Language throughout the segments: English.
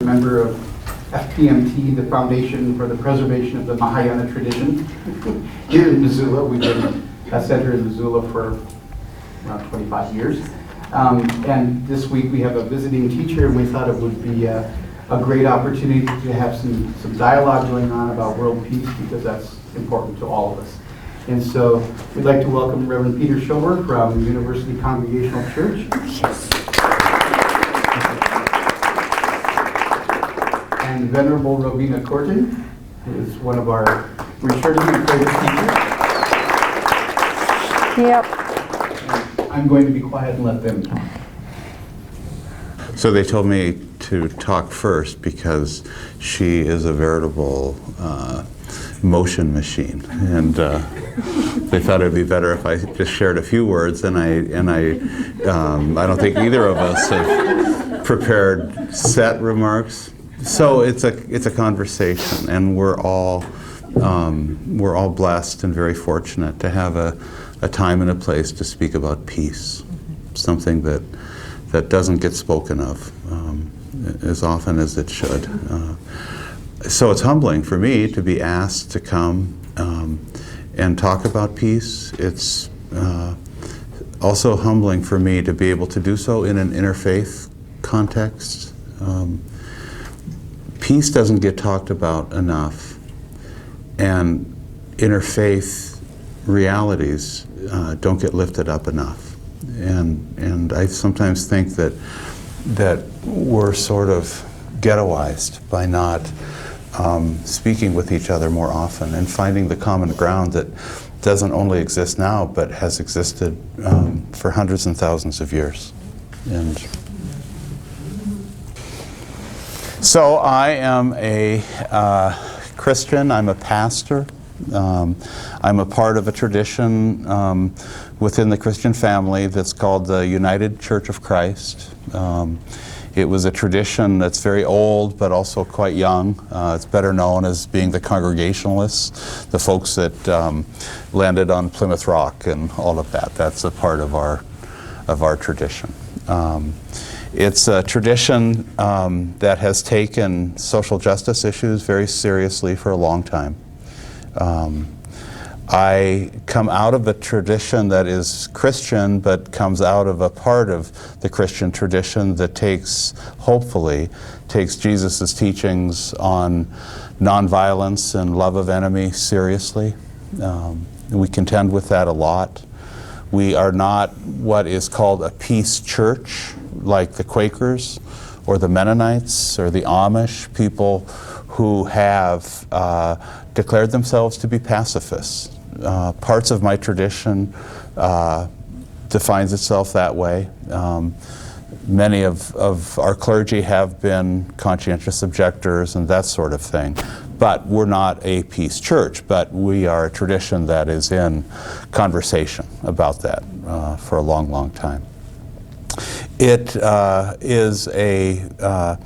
Member of FPMT, the Foundation for the Preservation of the Mahayana Tradition here in Missoula. We've been a center in Missoula for around 25 years. And this week we have a visiting teacher, and we thought it would be a great opportunity to have some dialogue going on about world peace, because that's important to all of us. And so we'd like to welcome Reverend Peter Schober from University Congregational Church. And Venerable Rosina Courtin, who is one of our returning and favorite teachers. Yep. And I'm going to be quiet and let them talk. So they told me to talk first because she is a veritable motion machine, and they thought it'd be better if I just shared a few words. And I don't think either of us have prepared set remarks. So it's a conversation, and we're all blessed and very fortunate to have a time and a place to speak about peace, something that doesn't get spoken of as often as it should. So it's humbling for me to be asked to come and talk about peace. It's also humbling for me to be able to do so in an interfaith context. Peace doesn't get talked about enough, and interfaith realities don't get lifted up enough. And I sometimes think that we're sort of ghettoized by not speaking with each other more often and finding the common ground that doesn't only exist now, but has existed for hundreds and thousands of years. And so I am a Christian, I'm a pastor, I'm a part of a tradition within the Christian family that's called the United Church of Christ. It was a tradition that's very old but also quite young. It's better known as being the Congregationalists, the folks that landed on Plymouth Rock and all of that. That's a part of our tradition. It's a tradition that has taken social justice issues very seriously for a long time. I come out of a tradition that is Christian, but comes out of a part of the Christian tradition that hopefully takes Jesus' teachings on nonviolence and love of enemy seriously. We contend with that a lot. We are not what is called a peace church, like the Quakers or the Mennonites or the Amish, people who have declared themselves to be pacifists. Parts of my tradition defines itself that way. Many of our clergy have been conscientious objectors and that sort of thing. But we're not a peace church, but we are a tradition that is in conversation about that for a long, long time. It is a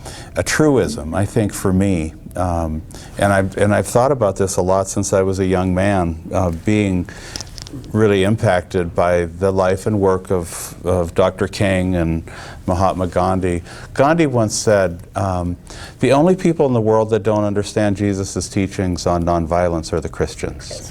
truism, I think, for me, and I've thought about this a lot since I was a young man, being really impacted by the life and work of Dr. King and Mahatma Gandhi. Gandhi once said, the only people in the world that don't understand Jesus' teachings on nonviolence are the Christians.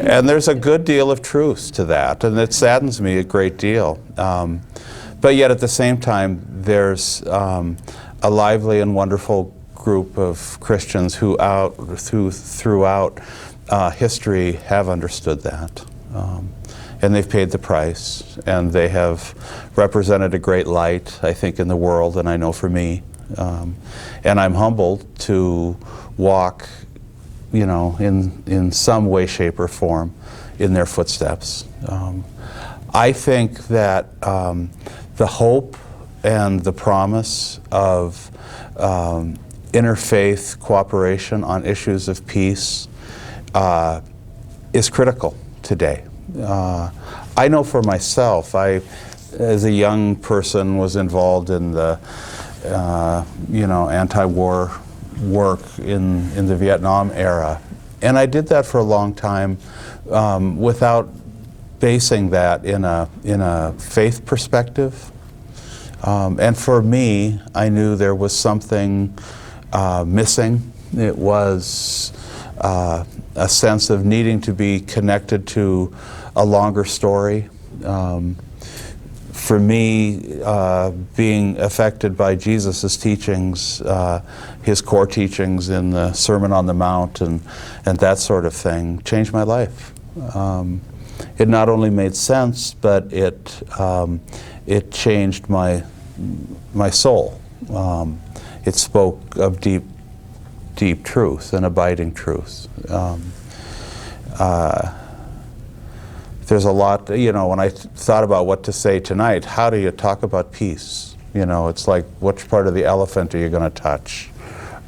And there's a good deal of truth to that, and it saddens me a great deal. But yet at the same time, there's a lively and wonderful group of Christians who throughout history have understood that. And they've paid the price, and they have represented a great light, I think, in the world, and I know for me. And I'm humbled to walk, in some way, shape, or form in their footsteps. I think that the hope and the promise of interfaith cooperation on issues of peace is critical today. I know for myself, I, as a young person, was involved in the anti-war work in the Vietnam era, and I did that for a long time without basing that in a faith perspective. And for me, I knew there was something missing. It was a sense of needing to be connected to a longer story. For me, being affected by Jesus' teachings, his core teachings in the Sermon on the Mount and that sort of thing, changed my life. It not only made sense, but it changed my soul. It spoke of deep truth and abiding truth. There's a lot, when I thought about what to say tonight, how do you talk about peace? It's like, which part of the elephant are you going to touch?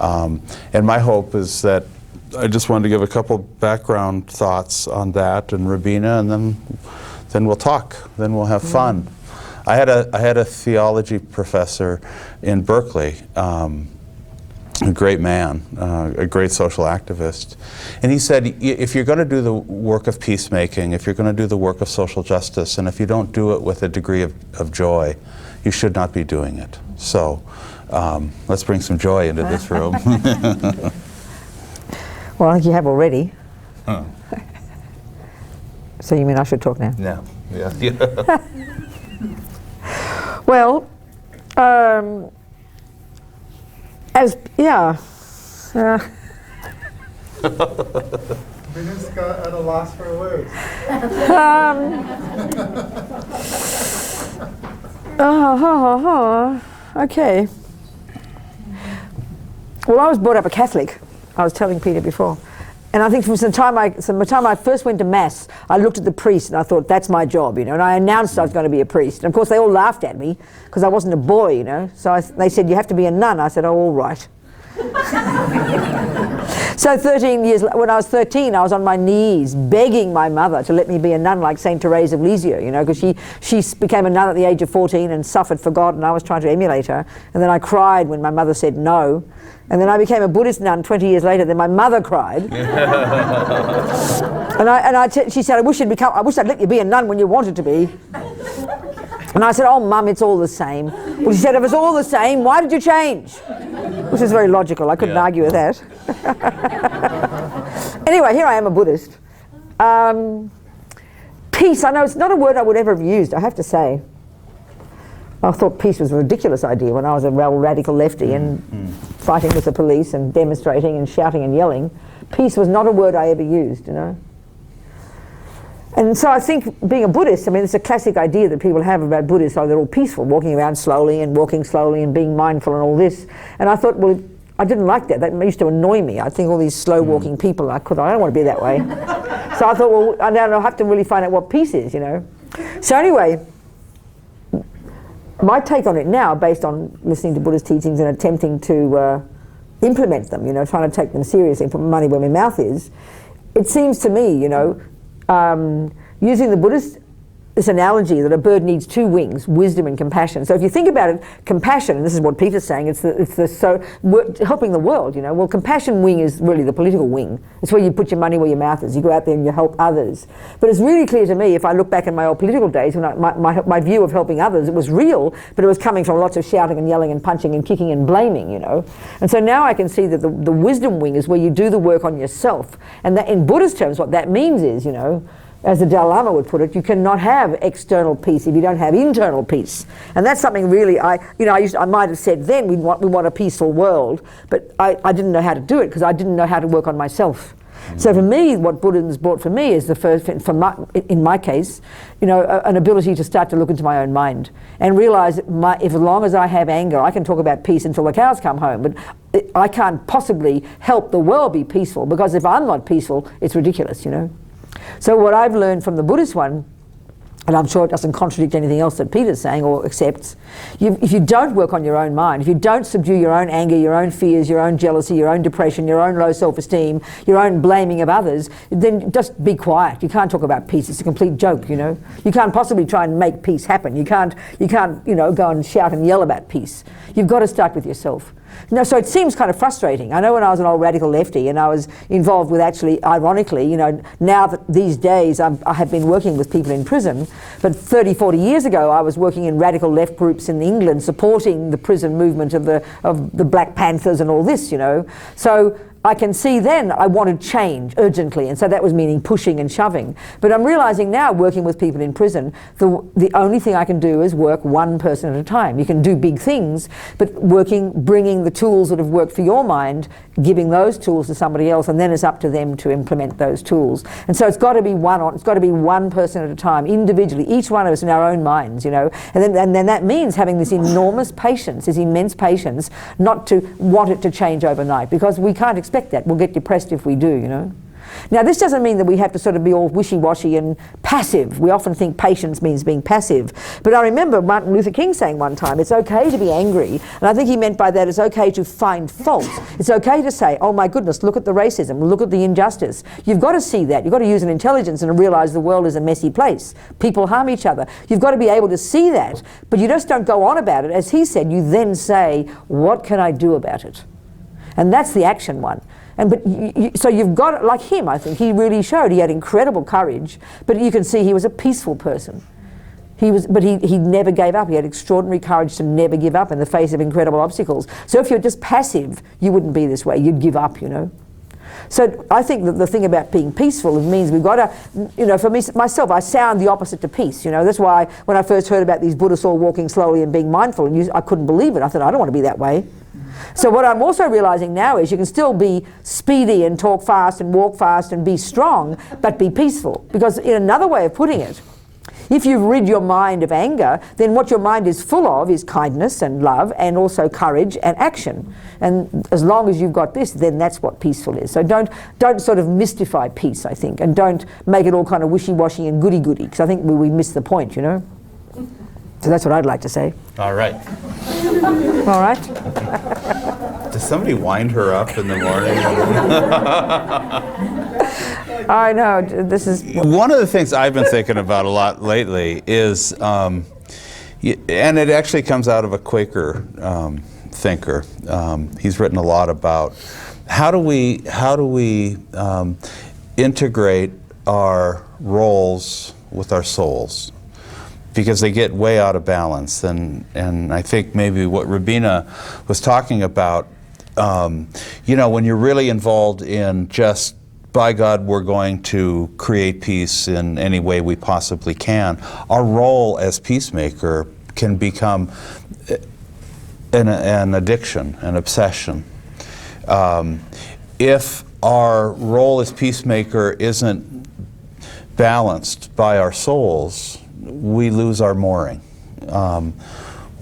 And my hope is that I just wanted to give a couple background thoughts on that and Rosina, and then we'll talk, then we'll have fun. I had a theology professor in Berkeley, a great man, a great social activist. And he said, if you're going to do the work of peacemaking, if you're going to do the work of social justice, and if you don't do it with a degree of joy, you should not be doing it. So let's bring some joy into this room. Well, I think you have already. Huh. So you mean I should talk now? No. Yeah. Well, Venus got at a loss for words. Okay. Well, I was brought up a Catholic. I was telling Peter before. And I think from the time I first went to Mass, I looked at the priest and I thought, that's my job, and I announced I was going to be a priest. And of course, they all laughed at me because I wasn't a boy, So they said, you have to be a nun. I said, oh, all right. So 13 years, when I was 13, I was on my knees begging my mother to let me be a nun like Saint Therese of Lisieux, because she became a nun at the age of 14 and suffered for God, and I was trying to emulate her. And then I cried when my mother said no. And then I became a Buddhist nun 20 years later. Then my mother cried. She said, I wish I'd let you be a nun when you wanted to be. And I said, oh, Mum, it's all the same. Well, she said, if it's all the same, why did you change? Which is very logical. I couldn't argue with that. Anyway, here I am, a Buddhist. Peace, I know it's not a word I would ever have used, I have to say. I thought peace was a ridiculous idea when I was a radical lefty and fighting with the police and demonstrating and shouting and yelling. Peace was not a word I ever used, And so I think being a Buddhist, it's a classic idea that people have about Buddhists, they're all peaceful, walking around slowly and walking slowly and being mindful and all this. And I thought, well, I didn't like that. That used to annoy me. I think all these slow walking people, I don't want to be that way. So I thought, well, I'll have to really find out what peace is, So anyway, my take on it now, based on listening to Buddhist teachings and attempting to implement them, trying to take them seriously and put money where my mouth is, it seems to me, using the Buddhist, this analogy that a bird needs two wings, wisdom and compassion. So if you think about it, compassion, and this is what Peter's saying, helping the world, Well, compassion wing is really the political wing. It's where you put your money where your mouth is. You go out there and you help others. But it's really clear to me, if I look back in my old political days, when my view of helping others, it was real, but it was coming from lots of shouting and yelling and punching and kicking and blaming, And so now I can see that the wisdom wing is where you do the work on yourself. And that in Buddhist terms, what that means is, as the Dalai Lama would put it, you cannot have external peace if you don't have internal peace. And that's something really, I might have said then, we want a peaceful world, but I didn't know how to do it because I didn't know how to work on myself. So for me, what Buddhism has brought for me is the first, in my case, an ability to start to look into my own mind and realize that as long as I have anger, I can talk about peace until the cows come home, but I can't possibly help the world be peaceful, because if I'm not peaceful, it's ridiculous, So what I've learned from the Buddhist one and I'm sure it doesn't contradict anything else that Peter's saying or accepts, if you don't work on your own mind, if you don't subdue your own anger, your own fears, your own jealousy, your own depression, your own low self-esteem, your own blaming of others, then just be quiet. You can't talk about peace. It's a complete joke, you know. You can't possibly try and make peace happen. You can't, you know, go and shout and yell about peace. You've got to start with yourself. No, so it seems kind of frustrating. I know when I was an old radical lefty and I was involved with, actually, ironically, you know, now that these days I have been working with people in prison, but 30, 40 years ago I was working in radical left groups in England supporting the prison movement of the Black Panthers and all this, you know. So I can see then I wanted change urgently, and so that was meaning pushing and shoving. But I'm realizing now, working with people in prison, the only thing I can do is work one person at a time. You can do big things, but bringing the tools that have worked for your mind, giving those tools to somebody else, and then it's up to them to implement those tools. And so it's got to be one person at a time, individually, each one of us in our own minds, you know. And then that means having this enormous patience, this immense patience, not to want it to change overnight, because we can't expect that. We'll get depressed if we do, you know. Now, this doesn't mean that we have to sort of be all wishy-washy and passive. We often think patience means being passive. But I remember Martin Luther King saying one time, it's okay to be angry. And I think he meant by that it's okay to find fault. It's okay to say, oh my goodness, look at the racism, look at the injustice. You've got to see that. You've got to use an intelligence and realize the world is a messy place. People harm each other. You've got to be able to see that. But you just don't go on about it. As he said, you then say, what can I do about it? And that's the action one. So you've got, like him, I think, he really showed he had incredible courage, but you can see he was a peaceful person. He never gave up. He had extraordinary courage to never give up in the face of incredible obstacles. So if you're just passive, you wouldn't be this way. You'd give up, you know. So I think that the thing about being peaceful, it means we've got to, you know, for me, myself, I sound the opposite to peace, you know. That's why when I first heard about these Buddhists all walking slowly and being mindful, and I couldn't believe it. I thought, I don't want to be that way. So what I'm also realizing now is you can still be speedy and talk fast and walk fast and be strong, but be peaceful. Because in another way of putting it, if you've rid your mind of anger, then what your mind is full of is kindness and love and also courage and action. And as long as you've got this, then that's what peaceful is. So don't sort of mystify peace, I think, and don't make it all kind of wishy-washy and goody-goody, because I think we miss the point, you know. So that's what I'd like to say. All right. All right. Does somebody wind her up in the morning? I know, this is... One of the things I've been thinking about a lot lately is, and it actually comes out of a Quaker thinker. He's written a lot about how do we integrate our roles with our souls, because they get way out of balance. And I think maybe what Rosina was talking about, you know, when you're really involved in just, by God, we're going to create peace in any way we possibly can, our role as peacemaker can become an addiction, an obsession. If our role as peacemaker isn't balanced by our souls, we lose our mooring.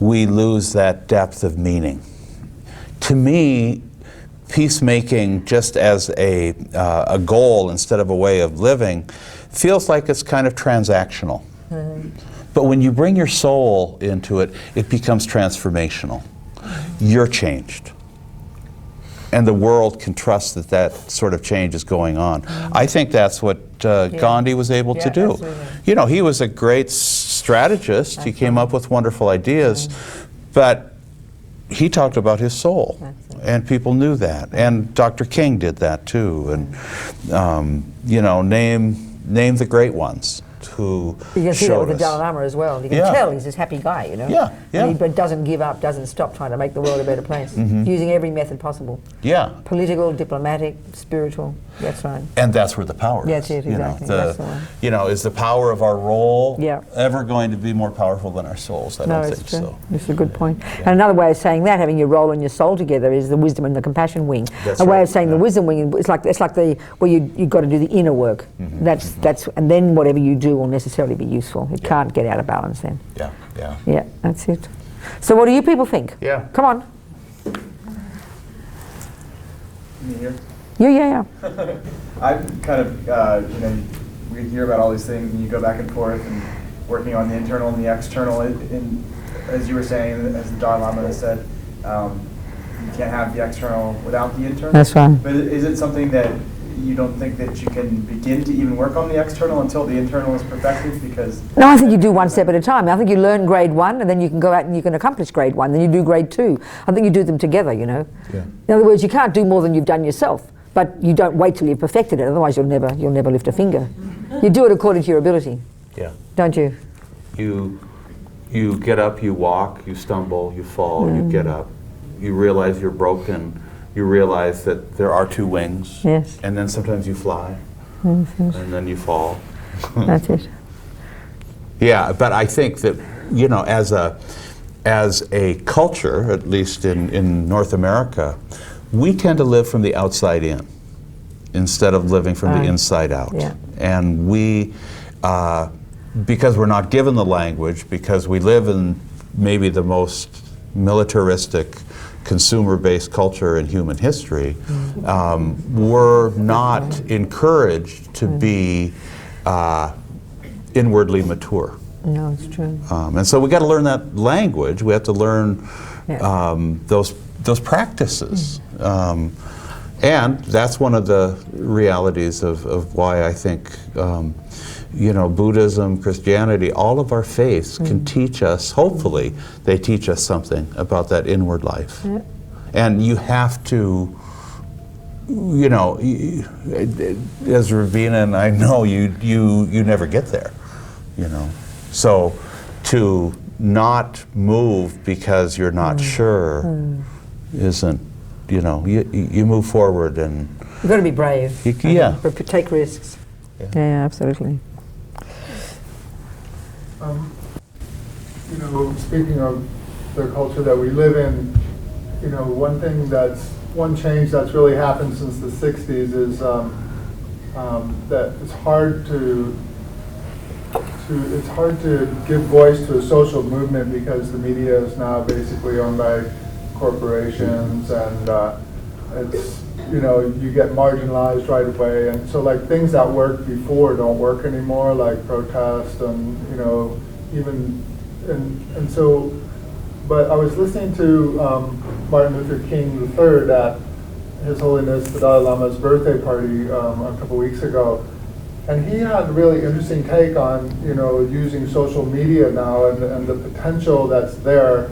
We lose that depth of meaning. To me, peacemaking just as a goal instead of a way of living feels like it's kind of transactional. Mm-hmm. But when you bring your soul into it, it becomes transformational. You're changed. And the world can trust that that sort of change is going on. Mm-hmm. I think that's what Gandhi was able to do. Absolutely. You know, he was a great strategist. Absolutely. He came up with wonderful ideas, but he talked about his soul. Absolutely. And people knew that. And Dr. King did that too. And, you know, name the great ones who you can see that with the us. Dalai Lama as well. You can tell he's this happy guy, you know. Yeah, yeah. And he doesn't give up, doesn't stop trying to make the world a better place. Mm-hmm. Using every method possible. Yeah. Political, diplomatic, spiritual. That's right. And that's where the power That's is. it, exactly. That's the one. You know, is the power of our role Yeah. ever going to be more powerful than our souls? I No, don't it's think true. so. This is a good point. And another way of saying that, having your role and your soul together, is the wisdom and the compassion wing. That's a way right. of saying the wisdom wing, it's like the where you've got to do the inner work. Mm-hmm. That's and then whatever you do will necessarily be useful. It can't get out of balance then. Yeah, yeah. Yeah, that's it. So what do you people think? Yeah. Come on. Me here. Yeah. I've kind of, you know, we hear about all these things and you go back and forth working on the internal and the external. As you were saying, as the Dalai Lama has said, you can't have the external without the internal. That's right. But is it something that you don't think that you can begin to even work on the external until the internal is perfected? Because No, I think you do one step at a time. I think you learn grade 1 and then you can go out and you can accomplish grade 1, then you do grade 2. I think you do them together, you know. Yeah. In other words, you can't do more than you've done yourself, but you don't wait till you've perfected it, otherwise you'll never lift a finger. You do it according to your ability, Yeah. don't you? You get up, you walk, you stumble, you fall, you get up. You realize you're broken. You realize that there are two wings. Yes. And then sometimes you fly. Yes. And then you fall. That's it. Yeah, but I think that, you know, as a culture, at least in North America, we tend to live from the outside in instead of living from the inside out. Yeah. And we, because we're not given the language, because we live in maybe the most militaristic, consumer-based culture in human history, we're not encouraged to be inwardly mature. No, it's true. And so we got to learn that language. We have to learn those practices. And that's one of the realities of why I think you know, Buddhism, Christianity, all of our faiths can teach us, hopefully, they teach us something about that inward life. Yeah. And you have to, you know, as Rosina and I know, you never get there, you know. So to not move because you're not sure isn't, you know, you move forward and... You've got to be brave. Yeah. Take risks. Yeah, absolutely. You know, speaking of the culture that we live in, you know, one change that's really happened since the 60s is that it's hard to give voice to a social movement because the media is now basically owned by corporations, and it's, you know, you get marginalized right away, and so like things that worked before don't work anymore, like protest and, you know, even and so. But I was listening to Martin Luther King III at His Holiness the Dalai Lama's birthday party a couple weeks ago, and he had a really interesting take on, you know, using social media now and the potential that's there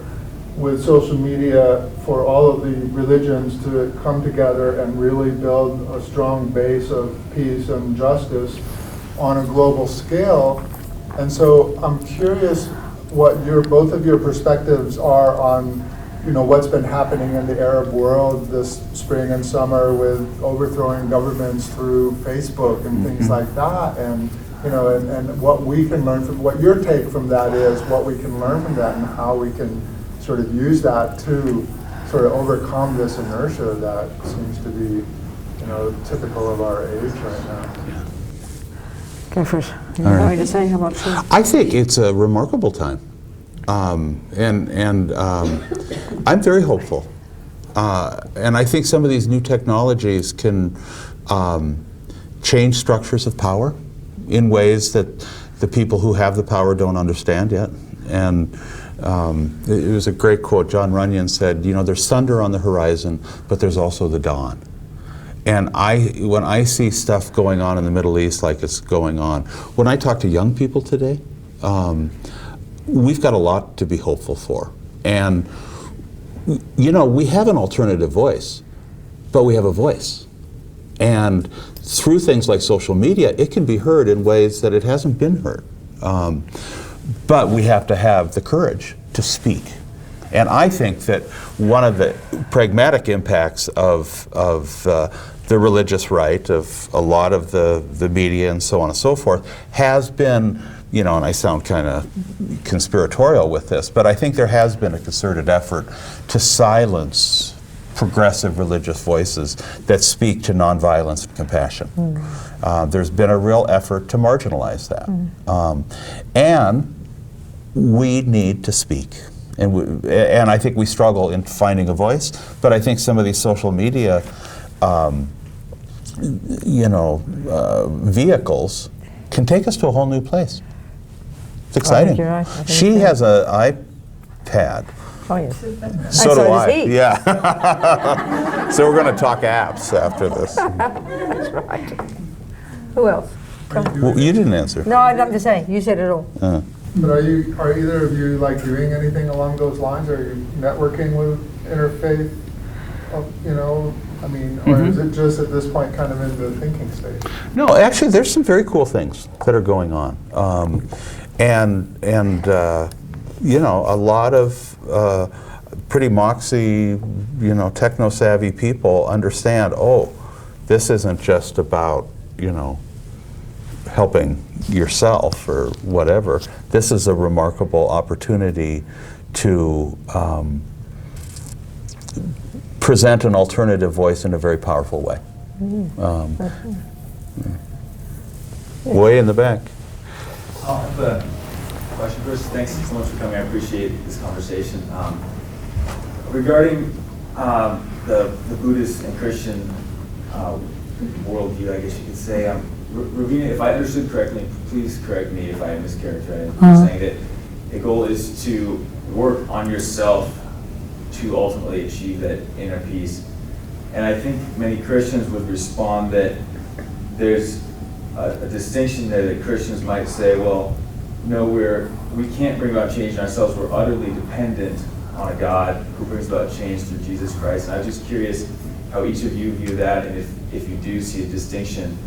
with social media for all of the religions to come together and really build a strong base of peace and justice on a global scale. And so I'm curious what both of your perspectives are on, you know, what's been happening in the Arab world this spring and summer with overthrowing governments through Facebook and things like that, and, you know, and what we can learn from, what your take from that is, what we can learn from that, and how we can sort of use that to sort of overcome this inertia that seems to be, you know, typical of our age right now. Go for it. You All know right. what to say? How about you? I think it's a remarkable time, I'm very hopeful, and I think some of these new technologies can change structures of power in ways that the people who have the power don't understand yet. And it was a great quote. John Runyon said, "You know, there's thunder on the horizon, but there's also the dawn." And when I see stuff going on in the Middle East like it's going on, when I talk to young people today, we've got a lot to be hopeful for. And, you know, we have an alternative voice, but we have a voice. And through things like social media, it can be heard in ways that it hasn't been heard. But we have to have the courage to speak. And I think that one of the pragmatic impacts of the religious right, of a lot of the media and so on and so forth, has been, you know, and I sound kind of conspiratorial with this, but I think there has been a concerted effort to silence progressive religious voices that speak to nonviolence and compassion. There's been a real effort to marginalize that. And we need to speak. And I think we struggle in finding a voice, but I think some of these social media you know, vehicles can take us to a whole new place. exciting. you're right. I think She so. has an iPad. Oh, yes. So do does I. he. Yeah. So we're going to talk apps after this. That's right. Who else? Well, you didn't answer. No, I'm just saying. You said it all. But are either of you like doing anything along those lines? Are you networking with interfaith, you know, I mean, or is it just at this point kind of in the thinking stage? No, actually, there's some very cool things that are going on, and you know, a lot of pretty moxie, you know, techno-savvy people understand. Oh, this isn't just about, you know, helping yourself or whatever. This is a remarkable opportunity to present an alternative voice in a very powerful way. Way in the back. I'll have a question first. Thanks so much for coming. I appreciate this conversation. Regarding the Buddhist and Christian worldview, I guess you could say, Rosina, if I understood correctly, please correct me if I mischaracterized, saying that the goal is to work on yourself to ultimately achieve that inner peace. And I think many Christians would respond that there's a distinction there that Christians might say, well, no, we can't bring about change in ourselves. We're utterly dependent on a God who brings about change through Jesus Christ. And I'm just curious how each of you view that, and if you do see a distinction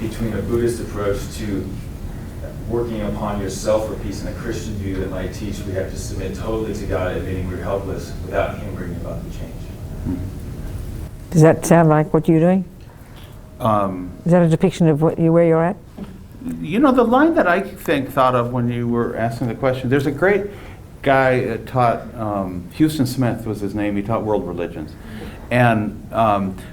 between a Buddhist approach to working upon yourself for peace and a Christian view that might teach we have to submit totally to God, admitting we're helpless without Him bringing about the change. Does that sound like what you're doing? Is that a depiction of where you're at? You know, the line that I thought of when you were asking the question, there's a great guy that taught, Houston Smith was his name, he taught world religions. And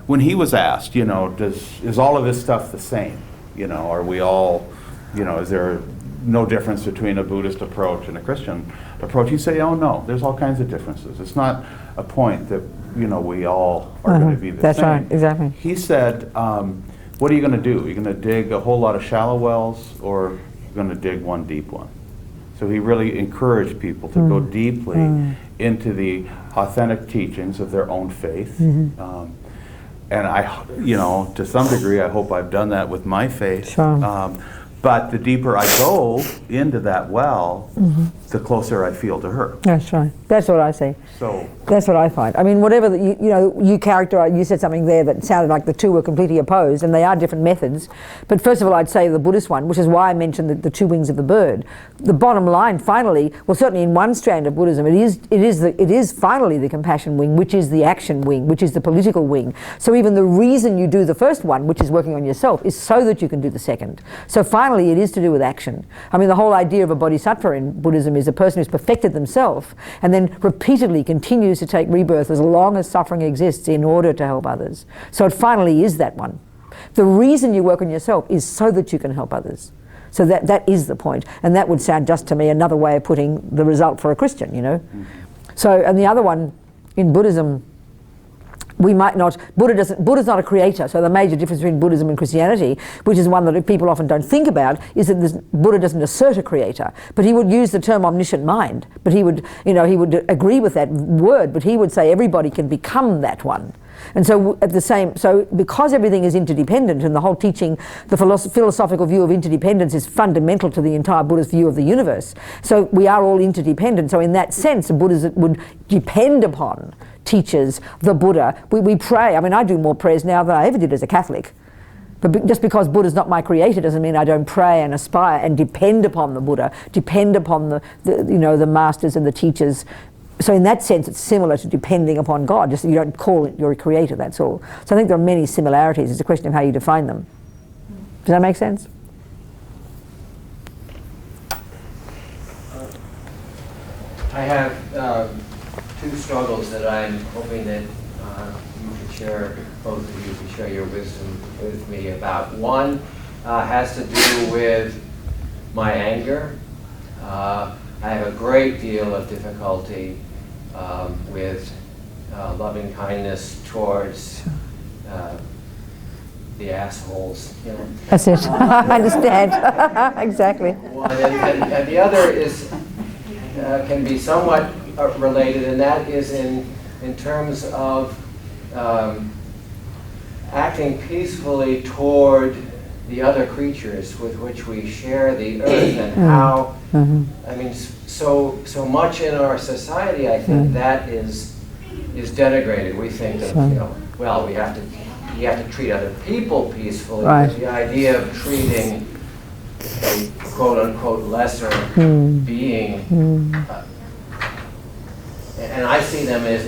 when he was asked, you know, is all of this stuff the same? You know, are we all, you know, is there no difference between a Buddhist approach and a Christian approach? He'd say, oh no, there's all kinds of differences. It's not a point that, you know, we all are going to be the That's same. right, exactly. He said, what are you going to do? Are you going to dig a whole lot of shallow wells, or are you going to dig one deep one? So he really encouraged people to go deeply into the authentic teachings of their own faith. And I, you know, to some degree, I hope I've done that with my faith. Sure. But the deeper I go into that well, the closer I feel to her. That's right. That's what I say. So That's what I find. I mean, whatever you know, you characterize. You said something there that sounded like the two were completely opposed, and they are different methods. But first of all, I'd say the Buddhist one, which is why I mentioned the two wings of the bird. The bottom line, finally, well, certainly in one strand of Buddhism, it is finally the compassion wing, which is the action wing, which is the political wing. So even the reason you do the first one, which is working on yourself, is so that you can do the second. So finally, it is to do with action. I mean, the whole idea of a bodhisattva in Buddhism is a person who's perfected themselves and then repeatedly continues to take rebirth as long as suffering exists in order to help others. So it finally is that one. The reason you work on yourself is so that you can help others. So that is the point. And that would sound just to me another way of putting the result for a Christian, you know. So, and the other one in Buddhism, we might not, Buddha's not a creator, so the major difference between Buddhism and Christianity, which is one that people often don't think about, is that Buddha doesn't assert a creator, but he would use the term omniscient mind, but he would, you know, he would agree with that word, but he would say everybody can become that one. And so so because everything is interdependent, and the whole teaching, the philosophical view of interdependence is fundamental to the entire Buddhist view of the universe. So we are all interdependent. So in that sense, Buddhism would depend upon teachers, the Buddha. We pray. I mean, I do more prayers now than I ever did as a Catholic. But just because Buddha's not my creator doesn't mean I don't pray and aspire and depend upon the Buddha, depend upon the masters and the teachers. So in that sense, it's similar to depending upon God, just that you don't call it your creator, that's all. So I think there are many similarities. It's a question of how you define them. Does that make sense? I have two struggles that I'm hoping that you could share, both of you could share your wisdom with me about. One has to do with my anger. I have a great deal of difficulty with loving kindness towards the assholes, you know. That's it. I understand. Exactly. And the other is can be somewhat related, and that is in terms of acting peacefully toward the other creatures with which we share the earth, and how, I mean, so much in our society, I think that is denigrated. We think of, you know, well, you have to treat other people peacefully, Right. but the idea of treating a quote-unquote lesser being, and I see them as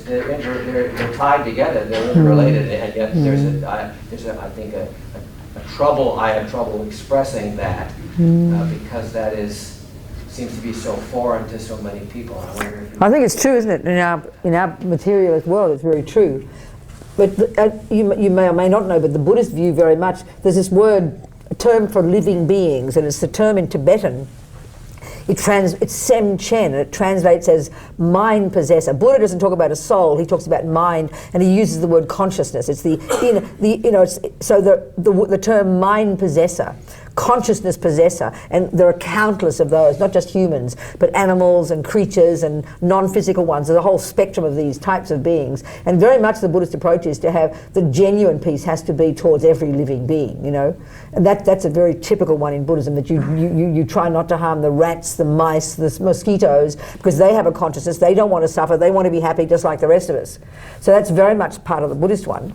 they're tied together, they're interrelated, and yet there's I think a trouble. I have trouble expressing that because that seems to be so foreign to so many people. I wonder if I think it's true, isn't it? In our materialist world, it's very true. But you may or may not know, but the Buddhist view very much, there's this word, a term for living beings, and it's the term in Tibetan. It's Sem Chen, and it translates as mind possessor. Buddha doesn't talk about a soul; he talks about mind, and he uses the word consciousness. It's the term mind possessor, consciousness possessor, and there are countless of those, not just humans, but animals and creatures and non-physical ones. There's a whole spectrum of these types of beings, and very much the Buddhist approach is to have the genuine peace has to be towards every living being, you know, and that's a very typical one in Buddhism, that you try not to harm the rats, the mice, the mosquitoes, because they have a consciousness, they don't want to suffer, they want to be happy just like the rest of us. So that's very much part of the Buddhist one.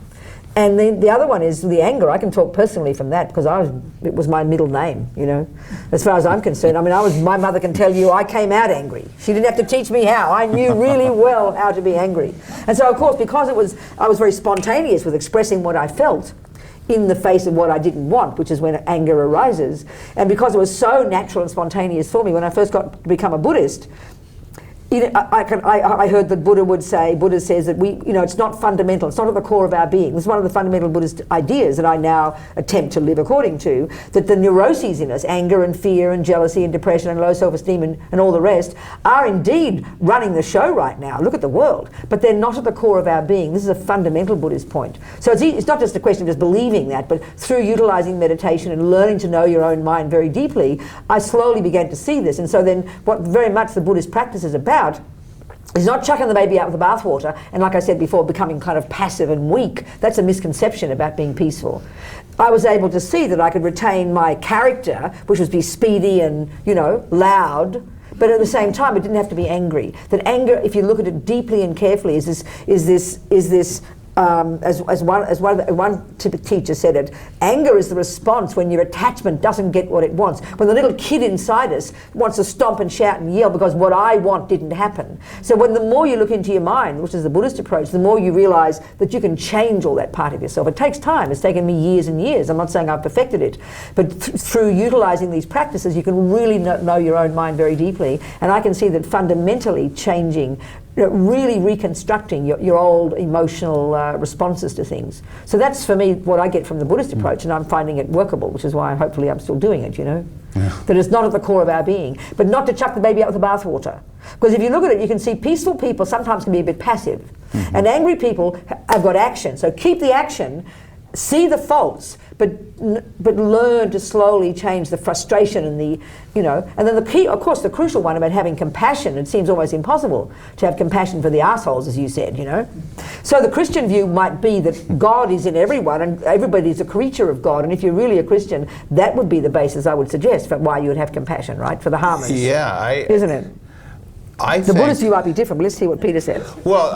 And then the other one is the anger. I can talk personally from that because it was my middle name, you know, as far as I'm concerned. I mean, my mother can tell you I came out angry. She didn't have to teach me how. I knew really well how to be angry. And so, of course, because I was very spontaneous with expressing what I felt in the face of what I didn't want, which is when anger arises. And because it was so natural and spontaneous for me, when I first got to become a Buddhist, I heard that Buddha says that it's not fundamental, it's not at the core of our being. This is one of the fundamental Buddhist ideas that I now attempt to live according to, that the neuroses in us, anger and fear and jealousy and depression and low self-esteem and all the rest, are indeed running the show right now. Look at the world. But they're not at the core of our being. This is a fundamental Buddhist point. So it's not just a question of just believing that, but through utilizing meditation and learning to know your own mind very deeply, I slowly began to see this. And so then what very much the Buddhist practice is about is not chucking the baby out with the bathwater and, like I said before, becoming kind of passive and weak. That's a misconception about being peaceful. I was able to see that I could retain my character, which was be speedy and, loud, but at the same time it didn't have to be angry. That anger, if you look at it deeply and carefully, is this as one teacher said it, anger is the response when your attachment doesn't get what it wants. When the little kid inside us wants to stomp and shout and yell because what I want didn't happen. So the more you look into your mind, which is the Buddhist approach, the more you realize that you can change all that part of yourself. It takes time. It's taken me years and years. I'm not saying I've perfected it, but through utilizing these practices, you can really know your own mind very deeply. And I can see that fundamentally changing, really reconstructing your old emotional responses to things. So that's, for me, what I get from the Buddhist approach, and I'm finding it workable, which is why hopefully I'm still doing it, Yeah. That it's not at the core of our being. But not to chuck the baby out with the bathwater. Because if you look at it, you can see peaceful people sometimes can be a bit passive. Mm-hmm. And angry people have got action. So keep the action, see the faults, but learn to slowly change the frustration and and then the key, of course, the crucial one about having compassion. It seems almost impossible to have compassion for the assholes, as you said, So the Christian view might be that God is in everyone and everybody is a creature of God. And if you're really a Christian, that would be the basis, I would suggest, for why you would have compassion, right? For the harmless. Yeah, isn't it? The Buddhist view might be different, but let's hear what Peter said. Well,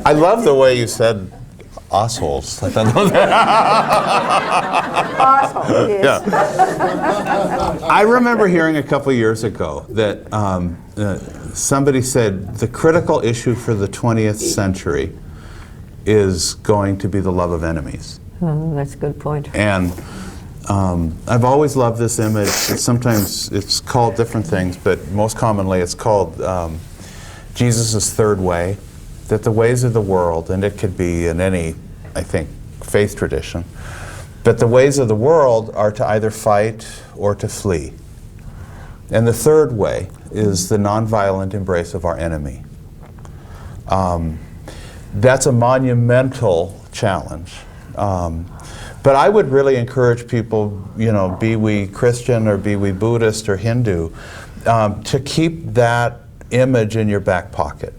I love the way you said assholes. Asshole, yes. Yeah. I remember hearing a couple years ago that somebody said the critical issue for the 20th century is going to be the love of enemies. Oh, that's a good point. And I've always loved this image. Sometimes it's called different things, but most commonly it's called Jesus' third way. That the ways of the world, and it could be in any, I think, faith tradition, but the ways of the world are to either fight or to flee. And the third way is the nonviolent embrace of our enemy. That's a monumental challenge. But I would really encourage people, be we Christian or be we Buddhist or Hindu, to keep that image in your back pocket.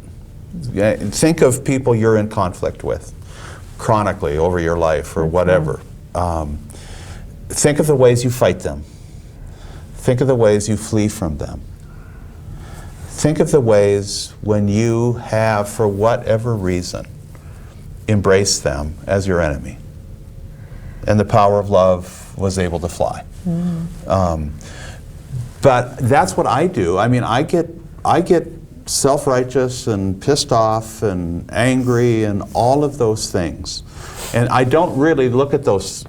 Think of people you're in conflict with chronically over your life or whatever. Think of the ways you fight them. Think of the ways you flee from them. Think of the ways when you have, for whatever reason, embraced them as your enemy. And the power of love was able to fly. But that's what I do. I mean, I get self-righteous and pissed off and angry and all of those things. And I don't really look at those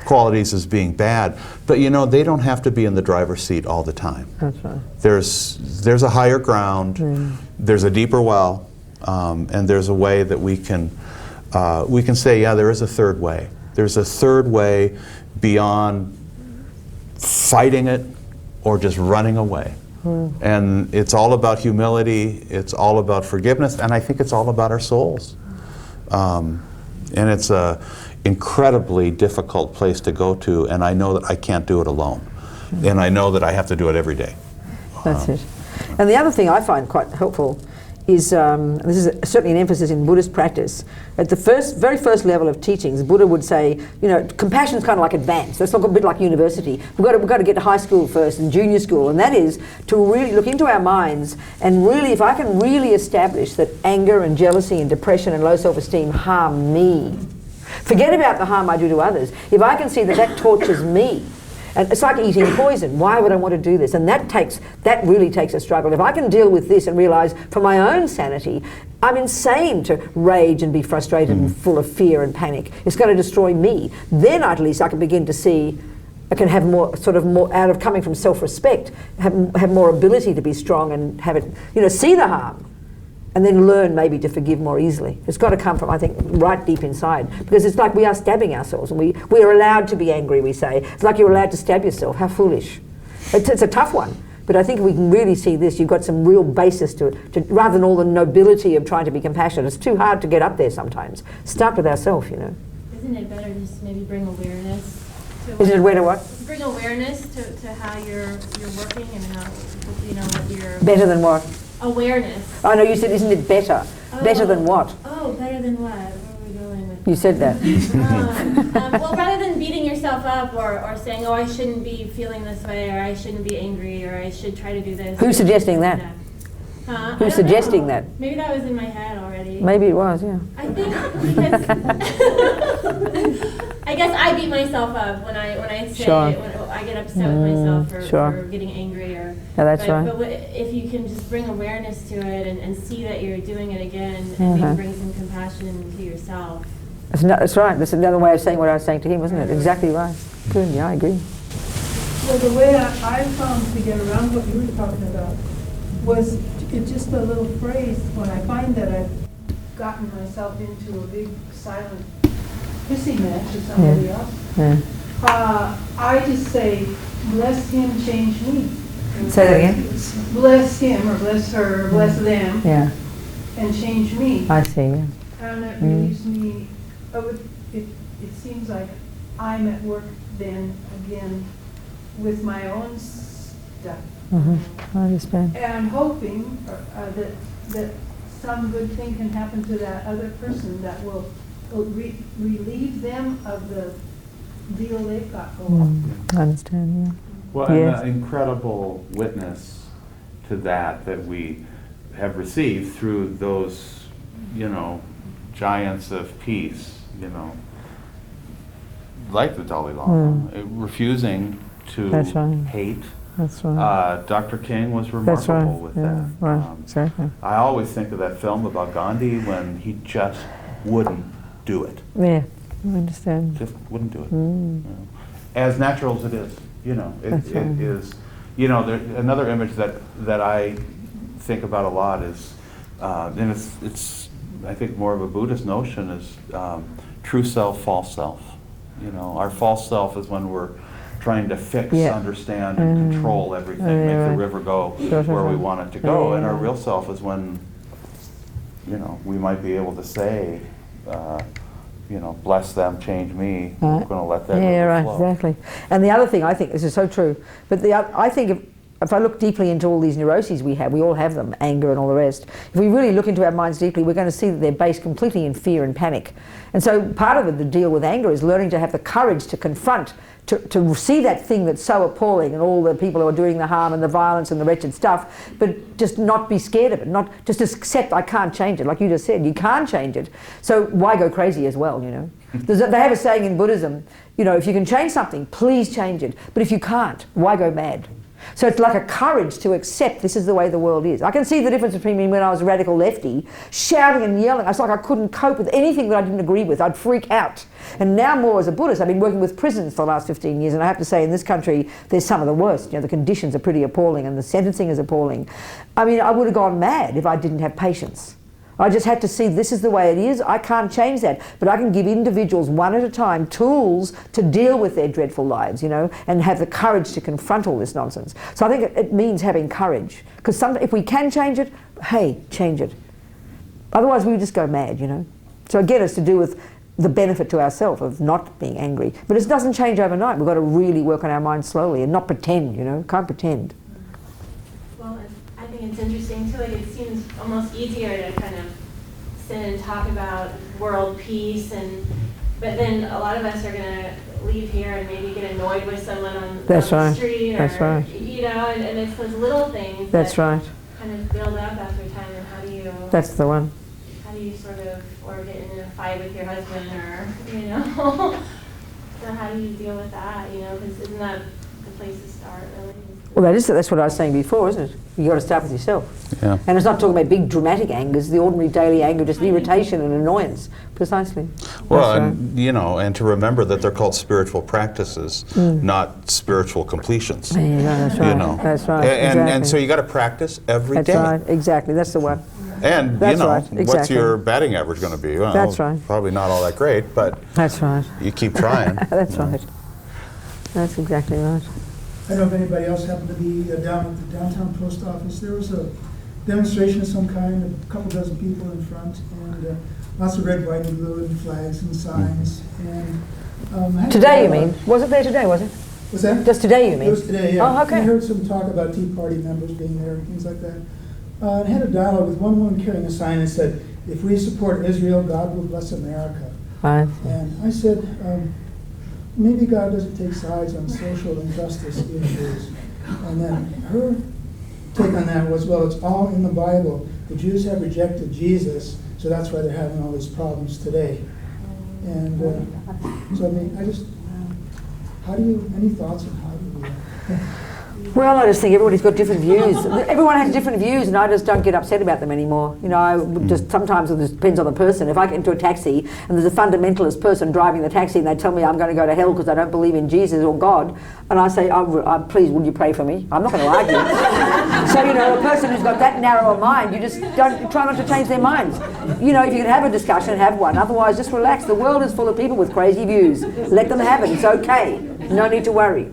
qualities as being bad, but they don't have to be in the driver's seat all the time. That's right. There's a higher ground, there's a deeper well, and there's a way that we can say, yeah, there is a third way. There's a third way beyond fighting it or just running away. And it's all about humility, it's all about forgiveness, and I think it's all about our souls. And it's a incredibly difficult place to go to, and I know that I can't do it alone. And I know that I have to do it every day. That's it. And the other thing I find quite helpful is, this is certainly an emphasis in Buddhist practice, at the very first level of teachings, Buddha would say, compassion is kind of like advanced. That's a bit like university. We've got to get to high school first and junior school, and that is to really look into our minds and really, if I can really establish that anger and jealousy and depression and low self-esteem harm me, forget about the harm I do to others. If I can see that that tortures me, and it's like eating poison. Why would I want to do this? And that really takes a struggle. If I can deal with this and realize for my own sanity, I'm insane to rage and be frustrated and full of fear and panic. It's going to destroy me. Then at least I can begin to see, I can have more out of coming from self-respect, have more ability to be strong and have it, see the harm. And then learn maybe to forgive more easily. It's got to come from, I think, right deep inside. Because it's like we are stabbing ourselves. And we are allowed to be angry, we say. It's like you're allowed to stab yourself. How foolish. It's a tough one. But I think we can really see this. You've got some real basis to it. Rather than all the nobility of trying to be compassionate. It's too hard to get up there sometimes. Start with ourselves, Isn't it better to just maybe bring awareness to Isn't it where to what? Bring awareness to how you're working and how, what you're... Better than what? Awareness. Oh no, you said, isn't it better? Better than what? Oh, better than what? Where are we going with You said that. well, rather than beating yourself up or saying, oh, I shouldn't be feeling this way, or I shouldn't be angry, or I should try to do this. Who's suggesting that? Who's suggesting that? Maybe that was in my head already. Maybe it was, yeah. I think because I guess I beat myself up when I say when I get upset with myself for getting angry or. Yeah, that's right. But if you can just bring awareness to it and see that you're doing it again, and maybe bring some compassion to yourself. That's right. That's another way of saying what I was saying to him, wasn't it? Exactly right. Good. Yeah, I agree. Well, the way I found to get around what you were talking about was it's just a little phrase when I find that I've gotten myself into a big silent hissy match with somebody else. Yeah. I just say, bless him, change me. Say that again? Bless him or bless her or bless them. Yeah. And change me. I see, yeah. And it relieves me, it seems like I'm at work then again with my own stuff. I understand. And hoping that some good thing can happen to that other person that will relieve them of the deal they've got going on. I understand, yeah. Well, and the incredible witness to that we have received through those, giants of peace, like the Dalai Lama, refusing to hate. That's right. Dr. King was remarkable with that. Right, exactly. I always think of that film about Gandhi when he just wouldn't do it. Yeah, I understand. Just wouldn't do it. As natural as it is, it is. Another image that I think about a lot is, and it's I think more of a Buddhist notion is true self, false self. Our false self is when we're trying to fix, understand, and control everything, make the river go where we want it to go. And our real self is when we might be able to say, bless them, change me. I'm going to let that Yeah, river right, flow. exactly. And the other thing, I think, this is so true, but I think if I look deeply into all these neuroses we all have them, anger and all the rest, if we really look into our minds deeply, we're going to see that they're based completely in fear and panic. And so part of it, the deal with anger, is learning to have the courage to confront, to see that thing that's so appalling and all the people who are doing the harm and the violence and the wretched stuff, but just not be scared of it, not just accept I can't change it. Like you just said, you can't change it. So why go crazy as well, They have a saying in Buddhism, if you can change something, please change it. But if you can't, why go mad? So it's like a courage to accept this is the way the world is. I can see the difference between me when I was a radical lefty, shouting and yelling. It's like I couldn't cope with anything that I didn't agree with. I'd freak out. And now more as a Buddhist, I've been working with prisons for the last 15 years, and I have to say in this country, there's some of the worst. The conditions are pretty appalling and the sentencing is appalling. I mean, I would have gone mad if I didn't have patience. I just had to see this is the way it is. I can't change that, but I can give individuals one at a time tools to deal with their dreadful lives, and have the courage to confront all this nonsense. So I think it means having courage, because if we can change it, hey, change it. Otherwise, we would just go mad, So again, it's to do with the benefit to ourselves of not being angry, but it doesn't change overnight. We've got to really work on our minds slowly and not pretend, Can't pretend. Well, I think it's interesting too. Like it seems almost easier to kind of sit and talk about world peace, but then a lot of us are going to leave here and maybe get annoyed with someone on the street, or and it's those little things that kind of build up after time. And how do you? That's the one. How do you sort of, or get in a fight with your husband, or So how do you deal with that? Because isn't that the place to start, really? Well, that's what I was saying before, isn't it? You've got to start with yourself. Yeah. And it's not talking about big dramatic angers, the ordinary daily anger, just irritation and annoyance. Precisely. Well, That's and and to remember that they're called spiritual practices, not spiritual completions. Yeah, that's right. That's right. And so you got to practice every day. That's right. Exactly. That's the one. And That's right. what's Exactly. your batting average going to be? Well, That's right. Probably not all that great, but That's right. you keep trying. That's right. That's exactly right. I don't know if anybody else happened to be down at the downtown post office. There was a demonstration of some kind, a couple dozen people in front, and lots of red, white, and blue, and flags and signs. And Today, you mean? Was it there today, was it? Was that? Just today, you mean? It was today, yeah. Oh, okay. I heard some talk about Tea Party members being there and things like that. And had a dialogue with one woman carrying a sign that said, "If we support Israel, God will bless America." Right. And I said, maybe God doesn't take sides on social injustice issues. And then her take on that was, well, it's all in the Bible. The Jews have rejected Jesus, so that's why they're having all these problems today. And so, I mean, any thoughts on how do we... Well, I just think everybody's got different views. Everyone has different views, and I just don't get upset about them anymore. I would just, sometimes it just depends on the person. If I get into a taxi and there's a fundamentalist person driving the taxi and they tell me I'm going to go to hell because I don't believe in Jesus or God, and I say, please, would you pray for me? I'm not going to argue. So, a person who's got that narrow a mind, you just try not to change their minds. If you can have a discussion, have one. Otherwise, just relax. The world is full of people with crazy views. Let them have it. It's okay. No need to worry.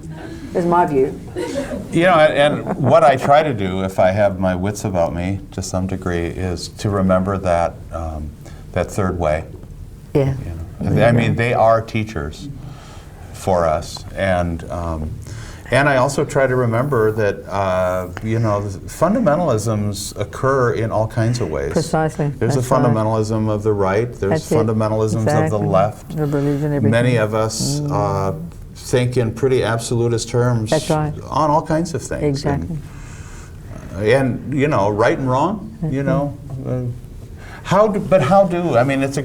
Is my view. And what I try to do, if I have my wits about me to some degree, is to remember that that third way. Yeah. I mean, they are teachers for us, and I also try to remember that fundamentalisms occur in all kinds of ways. Precisely. There's That's a fundamentalism of the right. There's fundamentalisms of the left. The religion, everything. Many of us think in pretty absolutist terms. That's right. On all kinds of things. Exactly. And right and wrong. I mean, it's a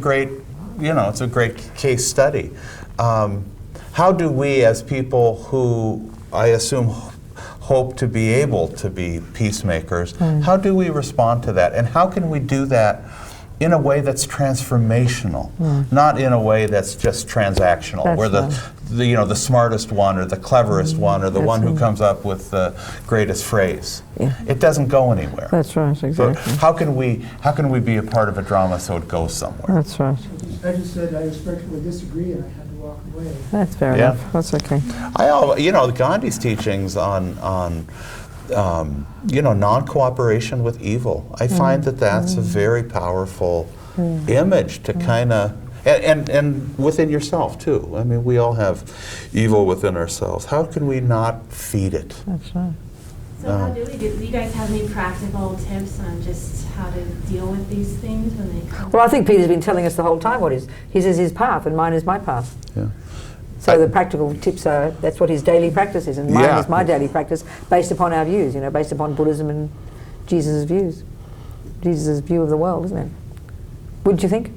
great case study. How do we, as people who I assume hope to be able to be peacemakers, how do we respond to that, and how can we do that in a way that's transformational, not in a way that's just transactional, That's where the smartest one or the cleverest one or the one who comes up with the greatest phrase. Yeah. It doesn't go anywhere. That's right, exactly. So how can we be a part of a drama so it goes somewhere? That's right. I just said I respectfully disagree, and I had to walk away. That's fair enough. That's okay. Gandhi's teachings on non-cooperation with evil. I find that that's a very powerful image to kind of, and within yourself too. I mean, we all have evil within ourselves. How can we not feed it? That's right. So how do you guys have any practical tips on just how to deal with these things when they come? Well, I think Peter's been telling us the whole time what his is his path and mine is my path. Yeah. So the practical tips are, that's what his daily practice is, and mine is my daily practice based upon our views, based upon Buddhism and Jesus' views. Jesus' view of the world, isn't it? Wouldn't you think?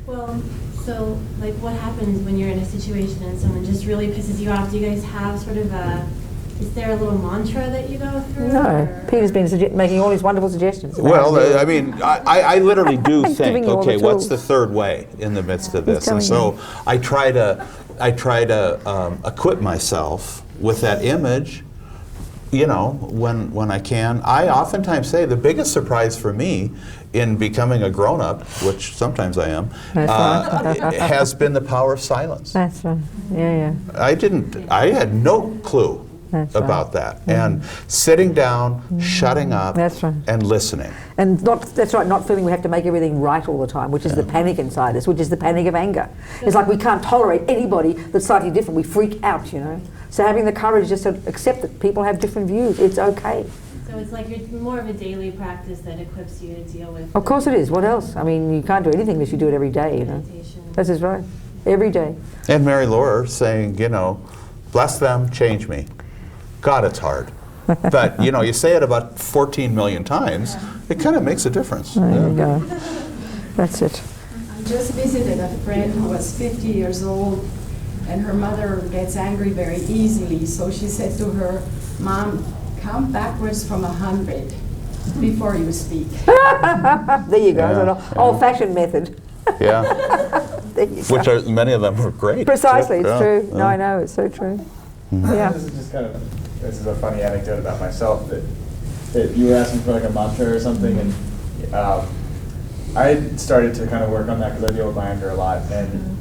Well, so like what happens when you're in a situation and someone just really pisses you off? Do you guys have sort of is there a little mantra that you go through? No. Or? Peter's been making all these wonderful suggestions. Well, I mean, I literally do He's think, giving you all okay, the what's tools. the third way in the midst of this? And telling so I try to equip myself with that image, when I can. I oftentimes say the biggest surprise for me in becoming a grown-up, which sometimes I am, has been the power of silence. That's right. Yeah. I had no clue That's about that. And sitting down, shutting up, That's right. and listening. And that's right, not feeling we have to make everything right all the time, which is the panic inside us, which is the panic of anger. It's like we can't tolerate anybody that's slightly different. We freak out, So having the courage just to accept that people have different views, it's okay. So it's like you're more of a daily practice that equips you to deal with. Of course it is. What else? I mean, you can't do anything unless you do it every day, Meditation. That's just right. Every day. And Mary Laura saying, bless them, change me. God, it's hard. But, you say it about 14 million times, it kind of makes a difference. There you go. That's it. I just visited a friend who was 50 years old, and her mother gets angry very easily. So she said to her, Mom, count backwards from 100 before you speak. There you go. It's an old-fashioned method. Yeah. There you go. Which many of them are great. Precisely, it's Yeah. true. Yeah. No, I know, it's so true. Yeah. This is a funny anecdote about myself that you were asking for like a mantra or something, and I started to kind of work on that because I deal with my anger a lot, and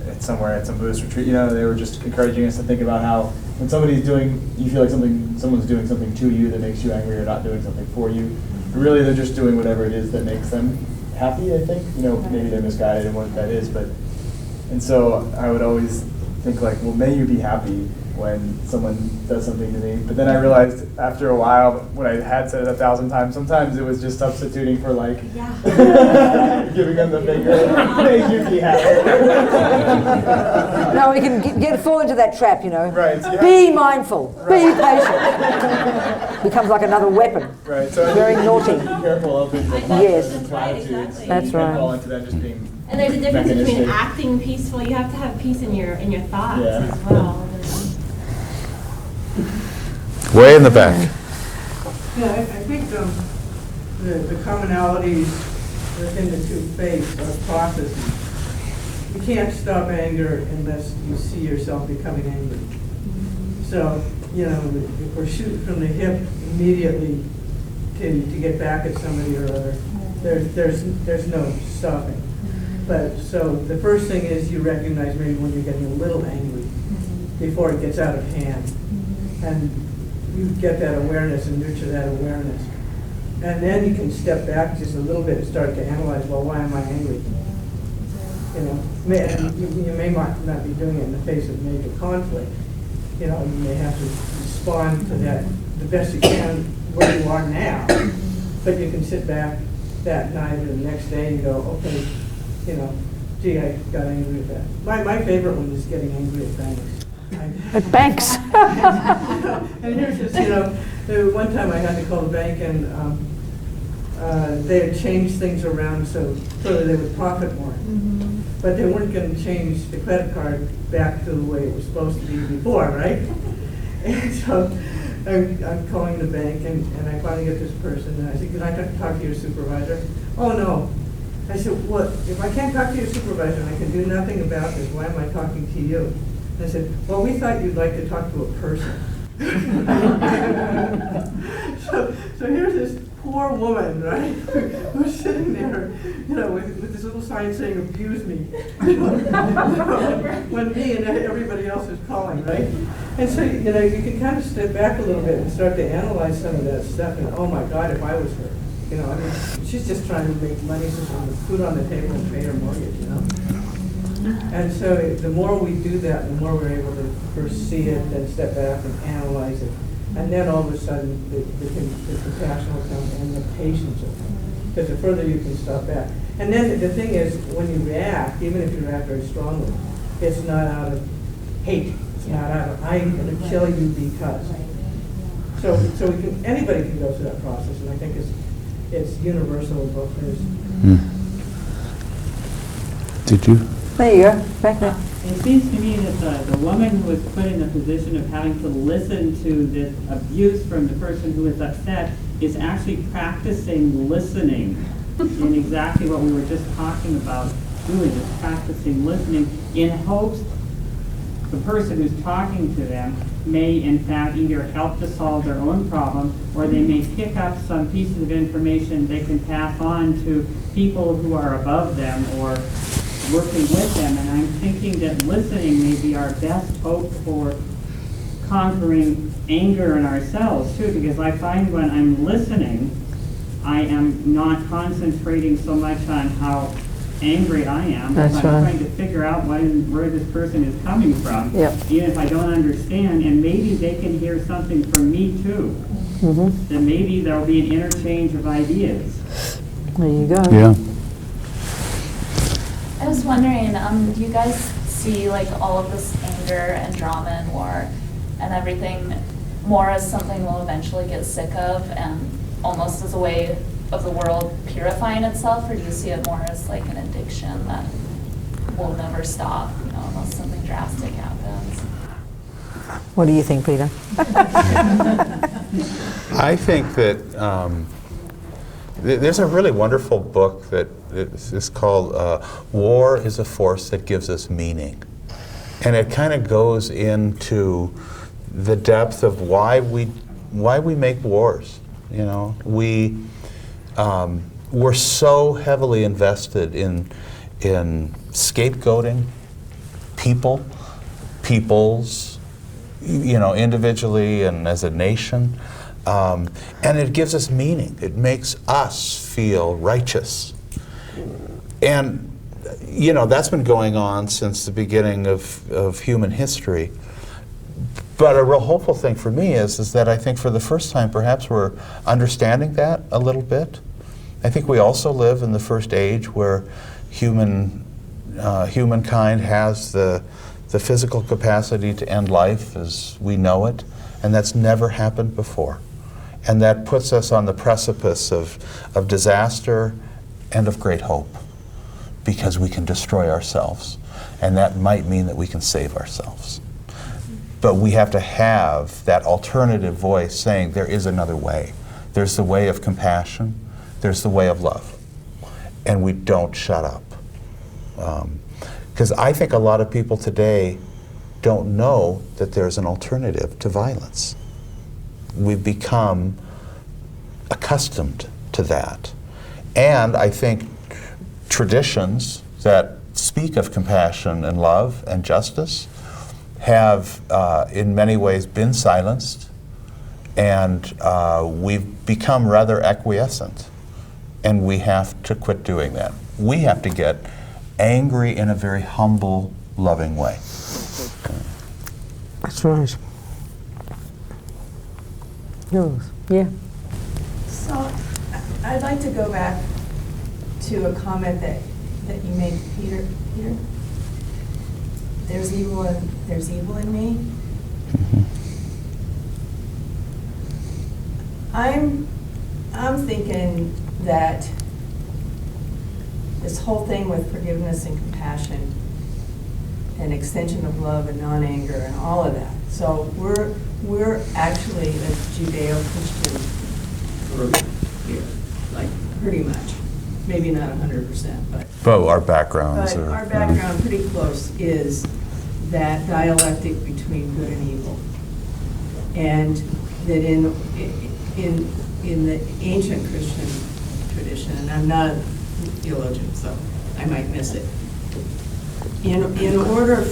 it's somewhere at some Buddhist retreat, they were just encouraging us to think about how when you feel like someone's doing something to you that makes you angry or not doing something for you, really they're just doing whatever it is that makes them happy, I think. Maybe they're misguided in what that is, and so I would always think like, well, may you be happy when someone does something to me. But then I realized after a while, when I had said it 1,000 times, sometimes it was just substituting for like giving them the finger. May you be happy. No, we can fall into that trap, Right. Yeah. Be mindful. Be patient. Becomes like another weapon. Right. So Very naughty. Be careful of things like Yes. and platitudes. Exactly. That's You can't right. fall into that just being And there's a difference between mechanistic. acting peaceful. You have to have peace in your thoughts Yeah. as well. Way in the back. Yeah, I think the commonalities within the two faiths are processes. You can't stop anger unless you see yourself becoming angry. So, if we're shooting from the hip immediately to get back at somebody or other, there's no stopping. But so the first thing is you recognize maybe when you're getting a little angry before it gets out of hand. And you get that awareness and nurture that awareness. And then you can step back just a little bit and start to analyze, well, why am I angry? You may not be doing it in the face of major conflict. You may have to respond to that the best you can where you are now. But you can sit back that night or the next day and go, okay, gee, I got angry at that. My favorite one is getting angry at banks. At banks. And here's just, one time I had to call the bank and they had changed things around so clearly they would profit more. But they weren't going to change the credit card back to the way it was supposed to be before, right? And so I'm calling the bank and I finally get this person and I said, can I talk to your supervisor? Oh, no. I said, what? If I can't talk to your supervisor and I can do nothing about this, why am I talking to you? I said, well, we thought you'd like to talk to a person. So here's this poor woman, right, who's sitting there, you know, with this little sign saying "abuse me," you know, when me and everybody else is calling, right? And so, you know, you can kind of step back a little bit and start to analyze some of that stuff, and oh my God, if I was her, you know, I mean, she's just trying to make money so she can put food on the table and pay her mortgage, you know. And so the more we do that, the more we're able to first see it, then step back and analyze it. And then all of a sudden, the compassion will come and the patience will come. Because the further you can stop back. And then the thing is, when you react, even if you react very strongly, it's not out of hate. It's not out of, I'm going to kill you because. So we can, anybody can go through that process, and I think it's universal in both ways. Did you? There you go, back there. It seems to me that the woman who was put in the position of having to listen to this abuse from the person who is upset is actually practicing listening in exactly what we were just talking about doing, is practicing listening in hopes the person who's talking to them may in fact either help to solve their own problem, or they may pick up some pieces of information they can pass on to people who are above them or working with them. And I'm thinking that listening may be our best hope for conquering anger in ourselves too, because I find when I'm listening, I am not concentrating so much on how angry I am. That's I'm right. trying to figure out where this person is coming from, Yep. even if I don't understand, and maybe they can hear something from me too. Mm-hmm. Then maybe there'll be an interchange of ideas. There you go. Yeah. I was wondering, do you guys see like all of this anger and drama and war and everything more as something we'll eventually get sick of and almost as a way of the world purifying itself, or do you see it more as like an addiction that will never stop, you know, unless something drastic happens? What do you think, Peter? I think that there's a really wonderful book that is called War is a Force That Gives Us Meaning. And it kind of goes into the depth of why we make wars. You know, we're so heavily invested in scapegoating peoples, you know, individually and as a nation. And it gives us meaning. It makes us feel righteous. And, you know, that's been going on since the beginning of human history. But a real hopeful thing for me is that I think for the first time perhaps we're understanding that a little bit. I think we also live in the first age where humankind has the physical capacity to end life as we know it, and that's never happened before. And that puts us on the precipice of disaster and of great hope, because we can destroy ourselves, and that might mean that we can save ourselves. But we have to have that alternative voice saying there is another way. There's the way of compassion, there's the way of love, and we don't shut up. Because I think a lot of people today don't know that there's an alternative to violence. We've become accustomed to that. And I think traditions that speak of compassion and love and justice have in many ways been silenced, and we've become rather acquiescent, and we have to quit doing that. We have to get angry in a very humble, loving way. That's right. Yours, yeah. So I'd like to go back to a comment that you made, Peter. There's evil in me. I'm thinking that this whole thing with forgiveness and compassion and extension of love and non-anger and all of that. So we're actually a Judeo-Christian group here, like pretty much. Maybe not 100%, but. But our backgrounds are. Our background pretty close is that dialectic between good and evil. And that in in the ancient Christian tradition, and I'm not a theologian, so I might miss it. In order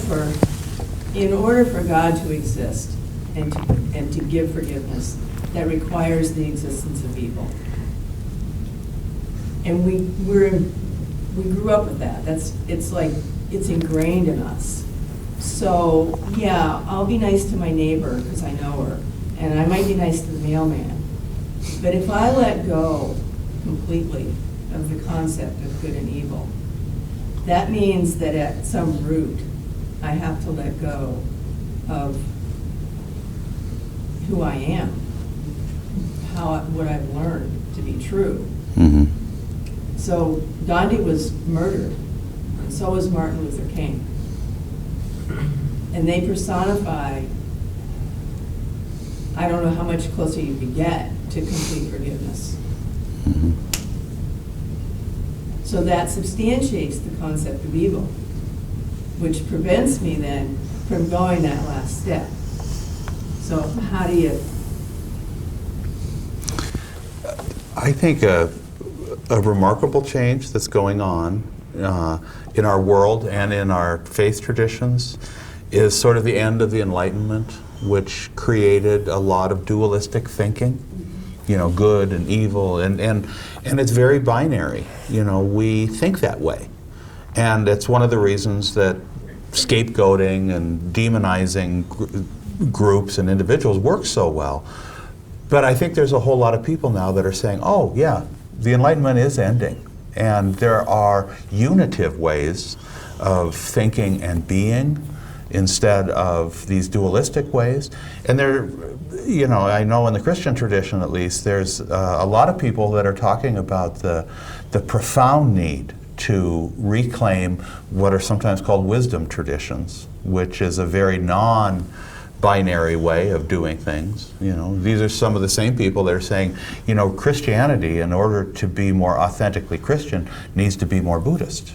for God to exist and to give forgiveness, that requires the existence of evil. And we grew up with that. It's ingrained in us. So yeah, I'll be nice to my neighbor because I know her, and I might be nice to the mailman. But if I let go completely of the concept of good and evil, that means that at some root, I have to let go of who I am, what I've learned to be true. Mm-hmm. So Gandhi was murdered, and so was Martin Luther King. And they personify, I don't know how much closer you could get to complete forgiveness. Mm-hmm. So that substantiates the concept of evil, which prevents me then from going that last step. So how do you? I think a remarkable change that's going on in our world and in our faith traditions is sort of the end of the Enlightenment, which created a lot of dualistic thinking, you know, good and evil, and it's very binary. You know, we think that way. And it's one of the reasons that scapegoating and demonizing groups and individuals works so well. But I think there's a whole lot of people now that are saying, oh yeah, the Enlightenment is ending. And there are unitive ways of thinking and being instead of these dualistic ways. And there, you know, I know in the Christian tradition at least, there's a lot of people that are talking about the profound need to reclaim what are sometimes called wisdom traditions, which is a very non-binary way of doing things. You know, these are some of the same people that are saying, you know, Christianity, in order to be more authentically Christian, needs to be more Buddhist.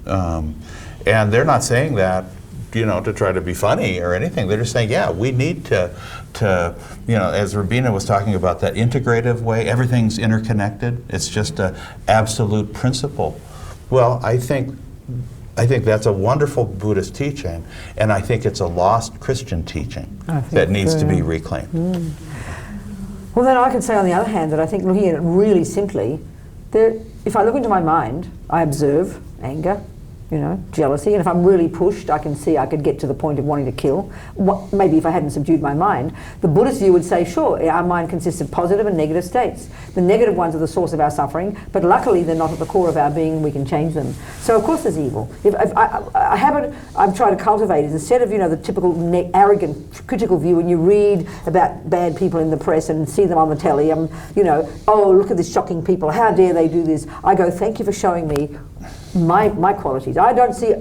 And they're not saying that, you know, to try to be funny or anything. They're just saying, yeah, we need to, you know, as Rosina was talking about, that integrative way, everything's interconnected. It's just an absolute principle. Well, I think that's a wonderful Buddhist teaching, and I think it's a lost Christian teaching that needs to be reclaimed. Mm. Well, then I can say on the other hand that I think, looking at it really simply, if I look into my mind, I observe anger, you know, jealousy, and if I'm really pushed, I can see I could get to the point of wanting to kill. Maybe if I hadn't subdued my mind. The Buddhist view would say, sure, our mind consists of positive and negative states. The negative ones are the source of our suffering, but luckily they're not at the core of our being, and we can change them. So of course there's evil. A habit I've tried to cultivate is, instead of, you know, the typical arrogant, critical view, when you read about bad people in the press and see them on the telly, you know, oh, look at this shocking people, how dare they do this? I go, thank you for showing me my qualities. I don't see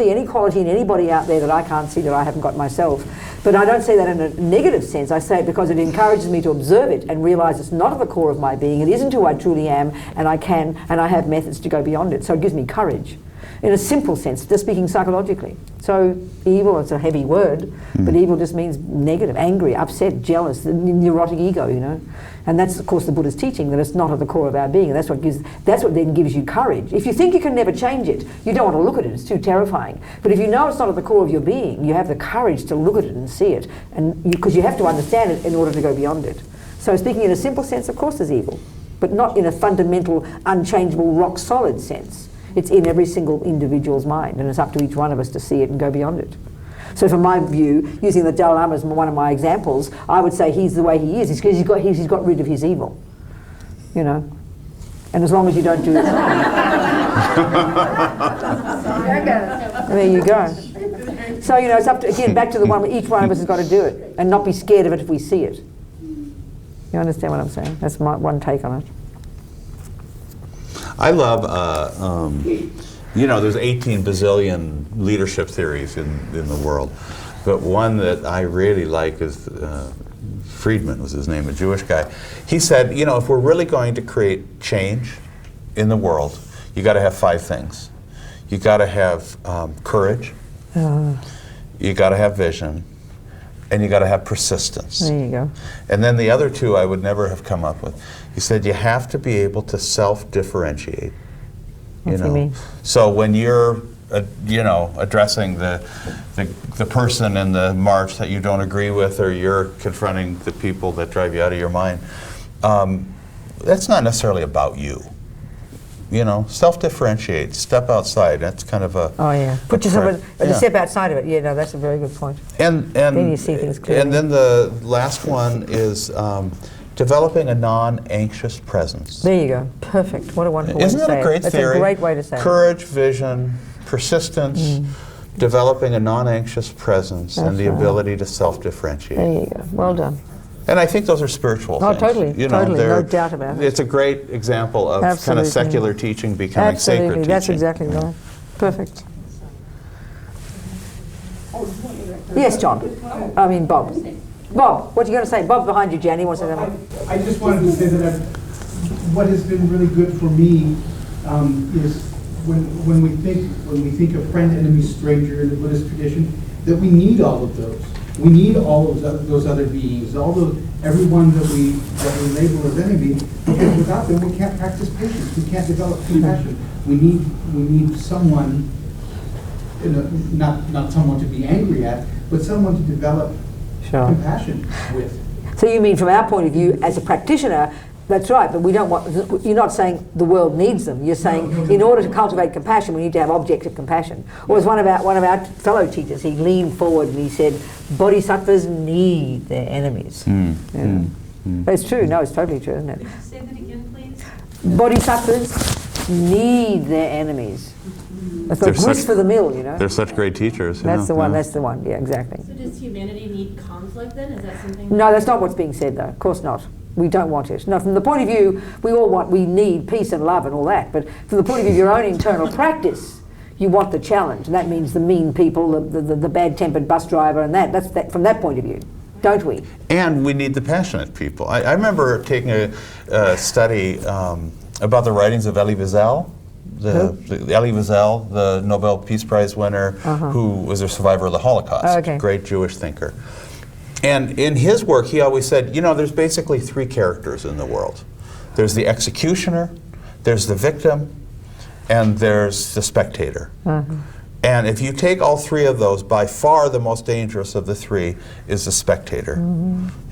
any quality in anybody out there that I can't see that I haven't got myself. But I don't say that in a negative sense. I say it because it encourages me to observe it and realize it's not at the core of my being. It isn't who I truly am, and I have methods to go beyond it. So it gives me courage. In a simple sense, just speaking psychologically. So evil, it's a heavy word, but evil just means negative, angry, upset, jealous, the neurotic ego, you know. And that's, of course, the Buddha's teaching, that it's not at the core of our being. And that's what then gives you courage. If you think you can never change it, you don't want to look at it, it's too terrifying. But if you know it's not at the core of your being, you have the courage to look at it and see it, and because you have to understand it in order to go beyond it. So speaking in a simple sense, of course there's evil, but not in a fundamental, unchangeable, rock-solid sense. It's in every single individual's mind, and it's up to each one of us to see it and go beyond it. So from my view, using the Dalai Lama as one of my examples, I would say he's the way he is. He's got rid of his evil, you know. And as long as you don't do it there you go. So, you know, it's up to, again, back to the one where each one of us has got to do it, and not be scared of it if we see it. You understand what I'm saying? That's my one take on it. I love, you know, there's 18 bazillion leadership theories in the world, but one that I really like is, Friedman was his name, a Jewish guy. He said, you know, if we're really going to create change in the world, you got to have 5 things. You got to have courage, you got to have vision, and you got to have persistence. There you go. And then the other two I would never have come up with. He said you have to be able to self-differentiate. What do you mean? So when you're, addressing the person in the march that you don't agree with, or you're confronting the people that drive you out of your mind, that's not necessarily about you. Self-differentiate, step outside. That's kind of a... Oh, yeah. Put yourself a step outside of it. Yeah, no, that's a very good point. And then you see things clearly. And then the last one is developing a non-anxious presence. There you go. Perfect. What a wonderful way to say it. Isn't that a great That's theory? a great way to say it. Courage, vision, persistence, developing a non-anxious presence, and the ability to self-differentiate. There you go. Well done. And I think those are spiritual Oh, things. totally, totally, no doubt about it. It's a great example of kind Absolutely. of secular teaching becoming sacred Absolutely, teaching. that's exactly right. Perfect. Yes, John. I mean, Bob. Bob, what are you going to say? Bob's behind you, Jan. He wants to say something. I just wanted to say that what has been really good for me is when we think of friend, enemy, stranger in the Buddhist tradition, that we need all of those. We need all of those other beings, everyone that we label as enemy, because without them we can't practice patience, we can't develop compassion. We need someone, not someone to be angry at, but someone to develop compassion with. So you mean from our point of view as a practitioner, that's right, but we don't want, you're not saying the world needs them. You're saying in order to cultivate compassion, we need to have objective compassion. Or as one of our fellow teachers, he leaned forward and he said, bodhisattvas need their enemies. That's true. No, it's totally true, isn't it? Say that again, please. Bodhisattvas need their enemies. That's like grist for the mill, They're such great teachers. That's the one, that's the one, yeah, exactly. So does humanity need conflict then? Is that something? No, that's not what's being said though, of course not. We don't want it. No, from the point of view, we need peace and love and all that, but from the point of view of your own internal practice, you want the challenge, and that means the mean people, the bad-tempered bus driver and that's from that point of view, don't we? And we need the passionate people. I remember taking a study about the writings of Elie Wiesel. Elie Wiesel, the Nobel Peace Prize winner, who was a survivor of the Holocaust, great Jewish thinker. And in his work, he always said, there's basically three characters in the world. There's the executioner, there's the victim, and there's the spectator. And if you take all three of those, by far the most dangerous of the three is the spectator.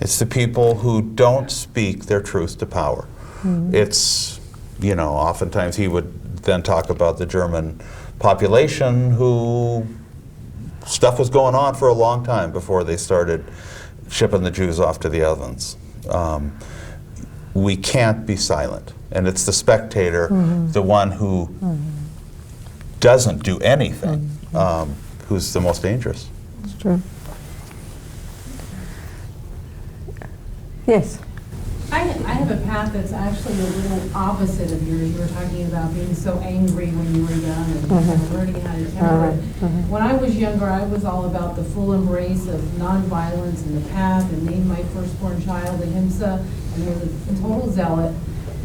It's the people who don't speak their truth to power. It's, oftentimes he would then talk about the German population who stuff was going on for a long time before they started shipping the Jews off to the ovens. We can't be silent. And it's the spectator, the one who doesn't do anything, who's the most dangerous. It's true. Yes. I have a path that's actually a little opposite of yours. You were talking about being so angry when you were young and kind of learning how to temper it. When I was younger, I was all about the full embrace of nonviolence and the path, and named my firstborn child Ahimsa, and was a total zealot.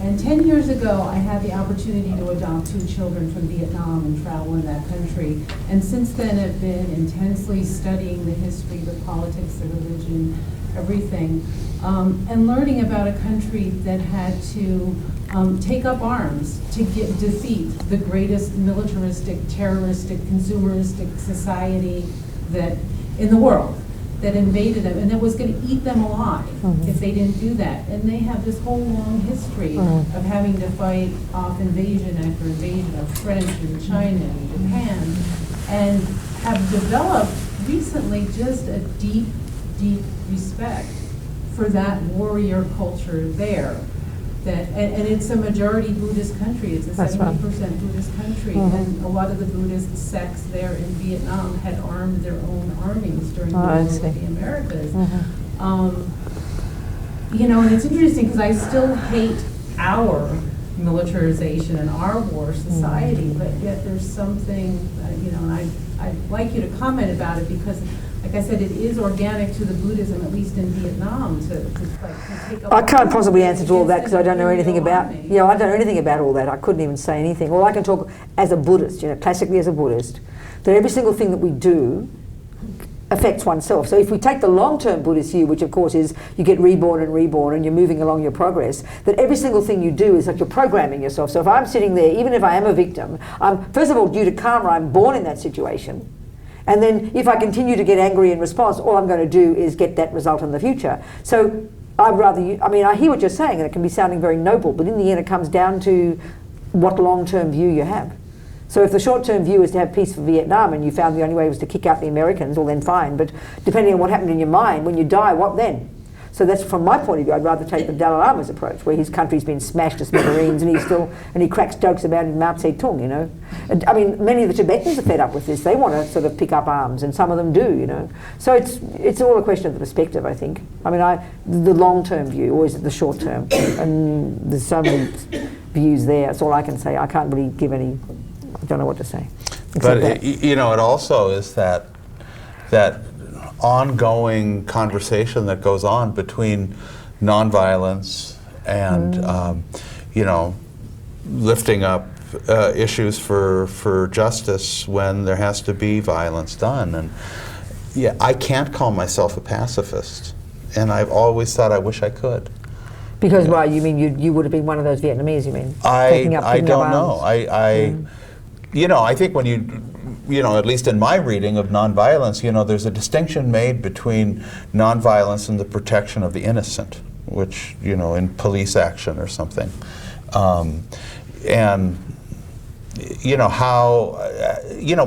And 10 years ago, I had the opportunity to adopt 2 children from Vietnam and travel in that country. And since then, I've been intensely studying the history, the politics, the religion, everything, and learning about a country that had to take up arms to defeat the greatest militaristic, terroristic, consumeristic society that in the world that invaded them, and that was going to eat them alive if they didn't do that. And they have this whole long history of having to fight off invasion after invasion of French and China and Japan, and have developed recently just a deep, deep respect for that warrior culture there. And it's a majority Buddhist country. It's a 70% Buddhist country, and a lot of the Buddhist sects there in Vietnam had armed their own armies during the war with the Americas. And it's interesting because I still hate our militarization and our war society, but yet there's something, and I'd like you to comment about it because, like I said, it is organic to the Buddhism, at least in Vietnam, to take up. I can't possibly answer to all that because I don't know anything about. I don't know anything about all that. I couldn't even say anything. All I can talk as a Buddhist, classically as a Buddhist, that every single thing that we do affects oneself. So if we take the long-term Buddhist view, which of course is you get reborn and you're moving along your progress, that every single thing you do is like you're programming yourself. So if I'm sitting there, even if I am a victim, first of all, due to karma, I'm born in that situation. And then if I continue to get angry in response, all I'm going to do is get that result in the future. So I'd rather, I hear what you're saying, and it can be sounding very noble, but in the end it comes down to what long-term view you have. So if the short-term view is to have peace for Vietnam and you found the only way was to kick out the Americans, well then fine. But depending on what happened in your mind, when you die, what then? So that's from my point of view, I'd rather take the Dalai Lama's approach, where his country's been smashed to smithereens and he cracks jokes about Mao Zedong, you know. And, many of the Tibetans are fed up with this. They want to sort of pick up arms, and some of them do, you know. So it's all a question of the perspective, I think. The long-term view, or is it the short-term? And there's so many views there. That's all I can say. I can't really give any. I don't know what to say. But it also is that ongoing conversation that goes on between nonviolence and lifting up issues for justice when there has to be violence done. And yeah, I can't call myself a pacifist, and I've always thought I wish I could. Because why? You mean you would have been one of those Vietnamese? You mean? I don't know. I think when at least in my reading of nonviolence, there's a distinction made between nonviolence and the protection of the innocent, which, in police action or something. And,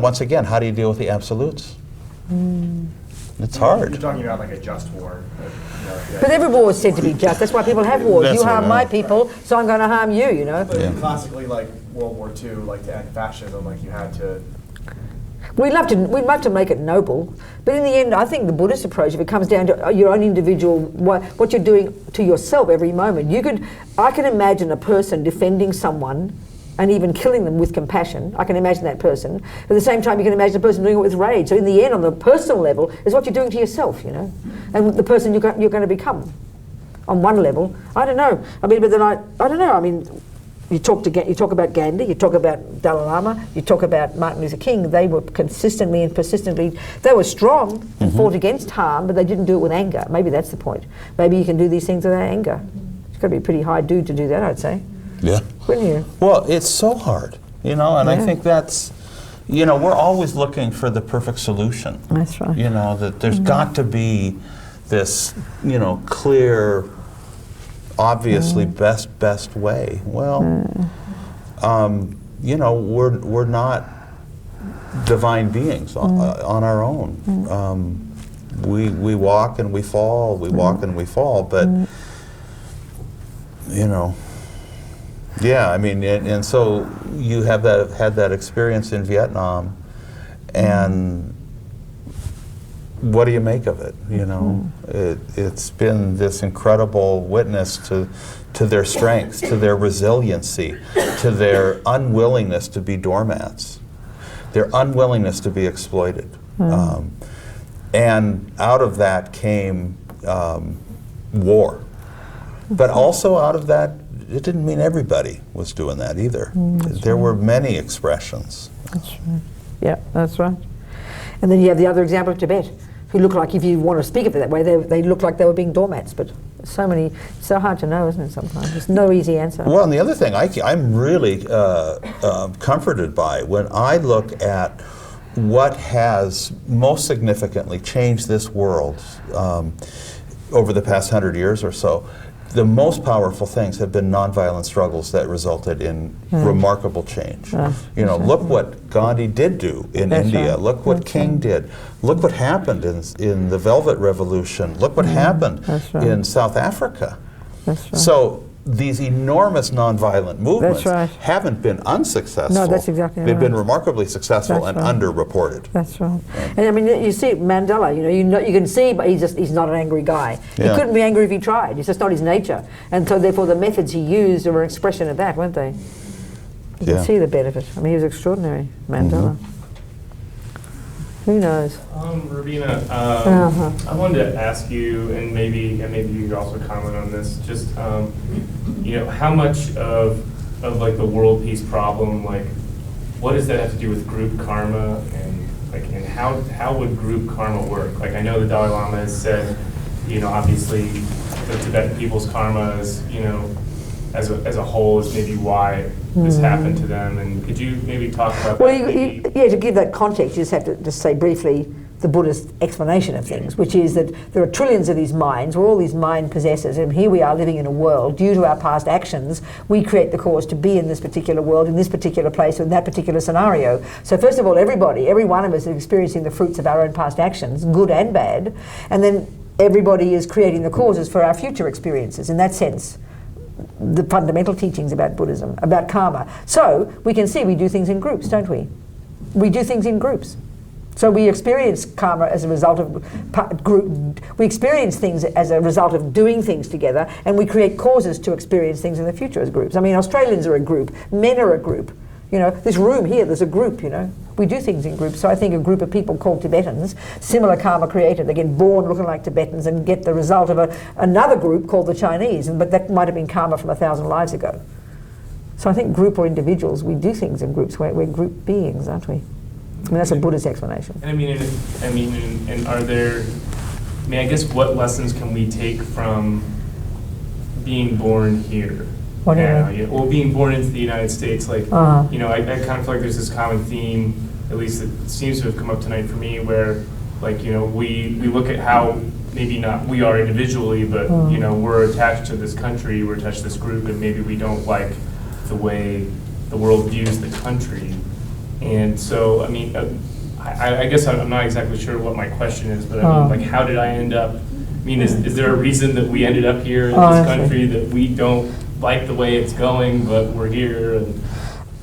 once again, how do you deal with the absolutes? It's hard. You're talking about like a just war. But every war is said to be just. That's why people have wars. That's you harm right. my people, so I'm going to harm you, you know. But classically, like World War II, like to end fascism, like you had to. We'd love to make it noble, but in the end, I think the Buddhist approach, if it comes down to your own individual, what you're doing to yourself every moment, I can imagine a person defending someone and even killing them with compassion. I can imagine that person. At the same time, you can imagine a person doing it with rage. So in the end, on the personal level, is what you're doing to yourself, you know, and the person you're going to become. On one level, I don't know. I don't know. You talk about Gandhi, you talk about Dalai Lama, you talk about Martin Luther King. They were consistently and persistently, they were strong and fought against harm, but they didn't do it with anger. Maybe that's the point. Maybe you can do these things without anger. It's got to be a pretty high dude to do that, I'd say. Yeah. Wouldn't you? Well, it's so hard, and I think that's, we're always looking for the perfect solution. That's right. That there's got to be this, clear, obviously best way. Well, we're not divine beings on our own. We walk and we fall, but yeah, and so you have had that experience in Vietnam, and what do you make of it? It's been this incredible witness to their strengths, to their resiliency, to their unwillingness to be doormats, their unwillingness to be exploited. And out of that came war. But also out of that, it didn't mean everybody was doing that either. There were many expressions. That's right. Yeah, that's right. And then you have the other example of Tibet, who look like, if you want to speak of it that way, they look like they were being doormats. But so hard to know, isn't it, sometimes? There's no easy answer. Well, and the other thing I'm really comforted by when I look at what has most significantly changed this world over the past 100 years or so. The most powerful things have been nonviolent struggles that resulted in remarkable change. Look what Gandhi did do in India. Right. Look what King did. Look what happened in the Velvet Revolution. Look what happened in South Africa. That's right. So these enormous nonviolent movements haven't been unsuccessful. No, that's exactly right. They've been remarkably successful and underreported. That's right. And you see Mandela, you can see, but he's not an angry guy. He couldn't be angry if he tried. It's just not his nature. And so therefore the methods he used were an expression of that, weren't they? You can see the benefit. He was extraordinary, Mandela. Who knows? Rosina, I wanted to ask you, and maybe you could also comment on this. Just how much of like the world peace problem, like what does that have to do with group karma? And Like, and how would group karma work? Like, I know the Dalai Lama has said, obviously the Tibetan people's karma is, as a whole is maybe why this happened to them. And could you maybe talk about Well, that? to give that context, you just have to just say briefly the Buddhist explanation of things, which is that there are trillions of these minds, we're all these mind possessors, and here we are living in a world, due to our past actions, we create the cause to be in this particular world, in this particular place, in that particular scenario. So first of all, every one of us is experiencing the fruits of our own past actions, good and bad, and then everybody is creating the causes for our future experiences. In that sense, the fundamental teachings about Buddhism, about karma. So we can see we do things in groups, don't we? We do things in groups. So we experience karma as a result of we experience things as a result of doing things together, and we create causes to experience things in the future as groups. I mean, Australians are a group, men are a group. This room here, there's a group, We do things in groups. So I think a group of people called Tibetans, similar karma created. They get born looking like Tibetans and get the result of another group called the Chinese, but that might have been karma from 1,000 lives ago. So I think group or individuals, we do things in groups. We're group beings, aren't we? I mean, that's a Buddhist explanation. And and are there, I guess what lessons can we take from being born here? What do you mean? Well, being born into the United States, like, I kind of feel like there's this common theme, at least it seems to have come up tonight for me, where, like, we look at how maybe not we are individually, but, we're attached to this country, we're attached to this group, and maybe we don't like the way the world views the country. And so, I guess I'm not exactly sure what my question is, but how did I end up? Is there a reason that we ended up here in this country that we don't like the way it's going, but we're here? And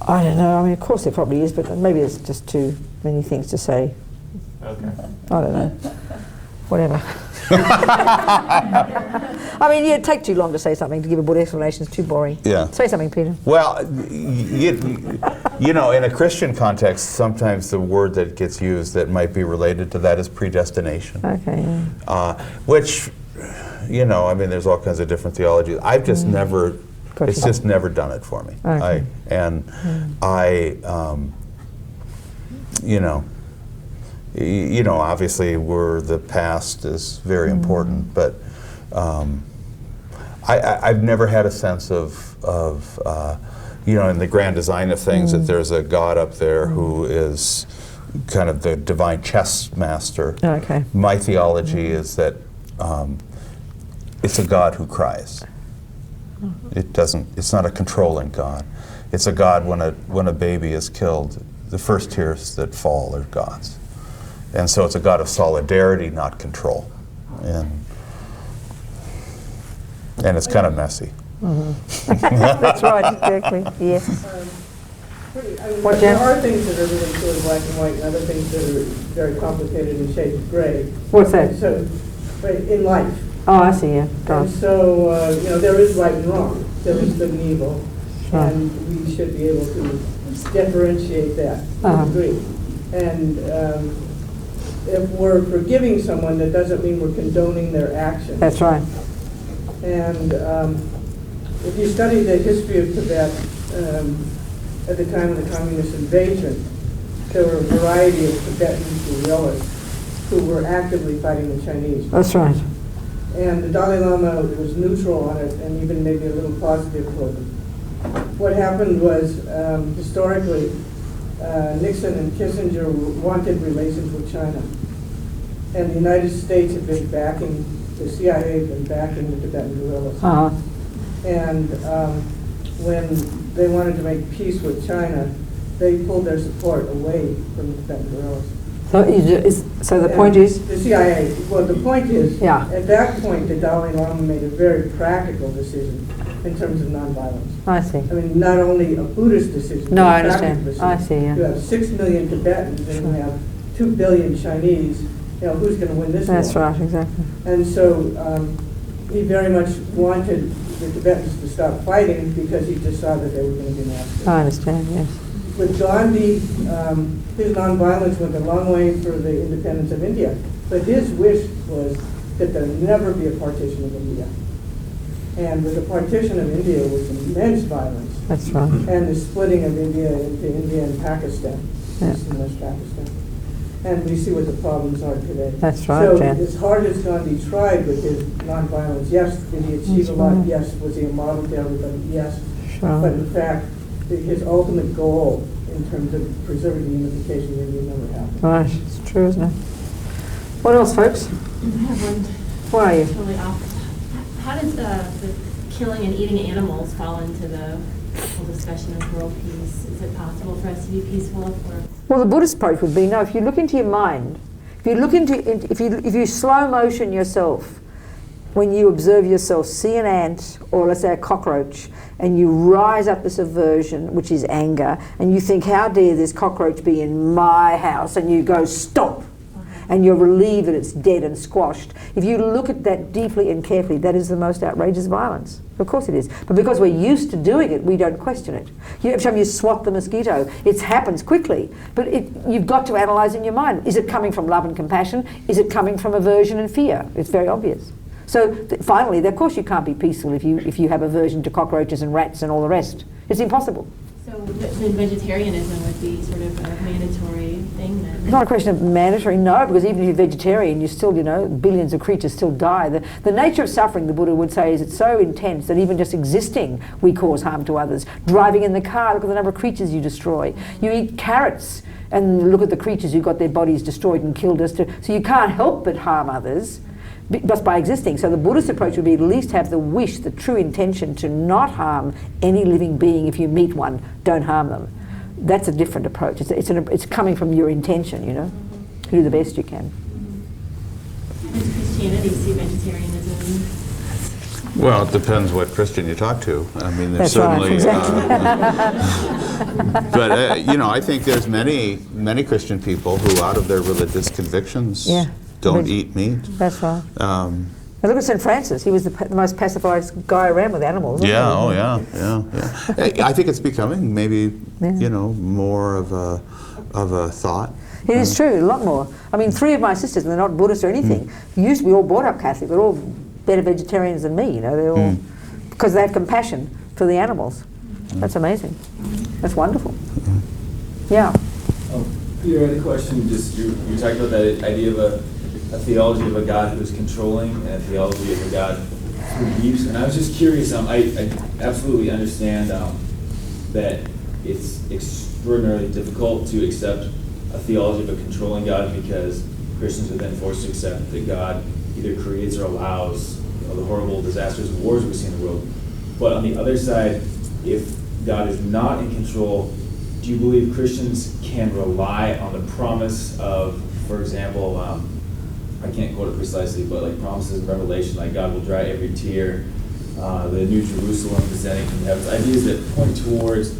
I don't know. Of course there probably is, but maybe there's just too many things to say. Okay. I don't know. Whatever. It'd take too long to say something, to give a Buddhist explanation. It's too boring. Yeah. Say something, Peter. Well, in a Christian context, sometimes the word that gets used that might be related to that is predestination. Okay. Which, there's all kinds of different theologies. I've just never, it's just never done it for me. Okay. Obviously the past is very important, but I've never had a sense of in the grand design of things, that there's a God up there who is kind of the divine chess master. Okay. My theology is that it's a God who cries. It's not a controlling God. It's a God when a baby is killed, the first tears that fall are God's. And so it's a God of solidarity, not control. And it's kind of messy. That's right, exactly, yes. There are things that are really sort of black and white, and other things that are very complicated and shades of gray. What's that? So, in life. Oh, I see, yeah. And so, there is right and wrong, there is good and evil, and we should be able to differentiate that to a degree. And if we're forgiving someone, that doesn't mean we're condoning their actions. That's right. And if you study the history of Tibet at the time of the communist invasion, there were a variety of Tibetan guerrillas who were actively fighting the Chinese. That's right. And the Dalai Lama was neutral on it, and even maybe a little positive toward them. What happened was, historically, Nixon and Kissinger wanted relations with China. And the United States had been backing, the CIA had been backing the Tibetan guerrillas. And when they wanted to make peace with China, they pulled their support away from the Tibetan guerrillas. So the point is? The CIA, well, the point is, at that point, the Dalai Lama made a very practical decision in terms of nonviolence. I see. Not only a Buddhist decision, no, but I a understand. decision. I see, yeah. You have 6 million Tibetans and you have 2 billion Chinese. Who's going to win this war? That's right, exactly. And so he very much wanted the Tibetans to stop fighting because he just saw that they were going to be massacred. I understand, yes. With Gandhi, his nonviolence went a long way for the independence of India, but his wish was that there never be a partition of India. And with the partition of India was immense violence. That's right. And the splitting of India into India and Pakistan, Yeah. East and West Pakistan. And we see what the problems are today. That's right, So Jan. as hard as Gandhi tried with his nonviolence, yes, did he achieve a lot? Yes. Was he a model to everybody? Yes. Sure. But in fact, his ultimate goal in terms of preserving the unification of India never happened. Right, it's true, isn't it? What else, folks? I have one. Where are you? Totally off. How does the killing and eating animals fall into the whole discussion of world peace? Is it possible for us to be peaceful if we're... Well, the Buddhist approach would be, no, if you look into your mind, if you slow motion yourself, when you observe yourself, see an ant, or let's say a cockroach, and you rise up this aversion, which is anger, and you think, how dare this cockroach be in my house, and you go, stop, and you're relieved that it's dead and squashed. If you look at that deeply and carefully, that is the most outrageous violence. Of course it is. But because we're used to doing it, we don't question it. Every time you swat the mosquito, it happens quickly. But you've got to analyse in your mind. Is it coming from love and compassion? Is it coming from aversion and fear? It's very obvious. So finally, of course you can't be peaceful if you have aversion to cockroaches and rats and all the rest. It's impossible. So then vegetarianism would be sort of a mandatory thing then? It's not a question of mandatory, no, because even if you're vegetarian, you still, billions of creatures still die. The nature of suffering, the Buddha would say, is it's so intense that even just existing, we cause harm to others. Driving in the car, look at the number of creatures you destroy. You eat carrots, and look at the creatures who got their bodies destroyed and killed us. So you can't help but harm others just by existing. So the Buddhist approach would be at least have the wish, the true intention to not harm any living being. If you meet one, don't harm them. That's a different approach. It's coming from your intention, You do the best you can. How does Christianity see vegetarianism? Well, it depends what Christian you talk to. I mean, there's That's certainly. right, exactly. But I think there's many Christian people who, out of their religious convictions, don't eat meat. That's right. And look at St. Francis. He was the most pacified guy around with animals. Wasn't he? Yeah. I think it's becoming maybe more of a thought. It is true, a lot more. I mean, 3 of my sisters, and they're not Buddhist or anything, used to be all brought up Catholic. They're all better vegetarians than me. They're all because they have compassion for the animals. That's amazing. That's wonderful. Yeah. Peter, I had a question. Just you talked about that idea of a theology of a God who is controlling and a theology of a God who believes. And I was just curious. I absolutely understand that it's extraordinarily difficult to accept a theology of a controlling God because Christians are then forced to accept that God either creates or allows the horrible disasters and wars we see in the world. But on the other side, if God is not in control, do you believe Christians can rely on the promise of, for example, I can't quote it precisely, but like promises in Revelation, like God will dry every tear, the New Jerusalem descending from the heavens, ideas that point towards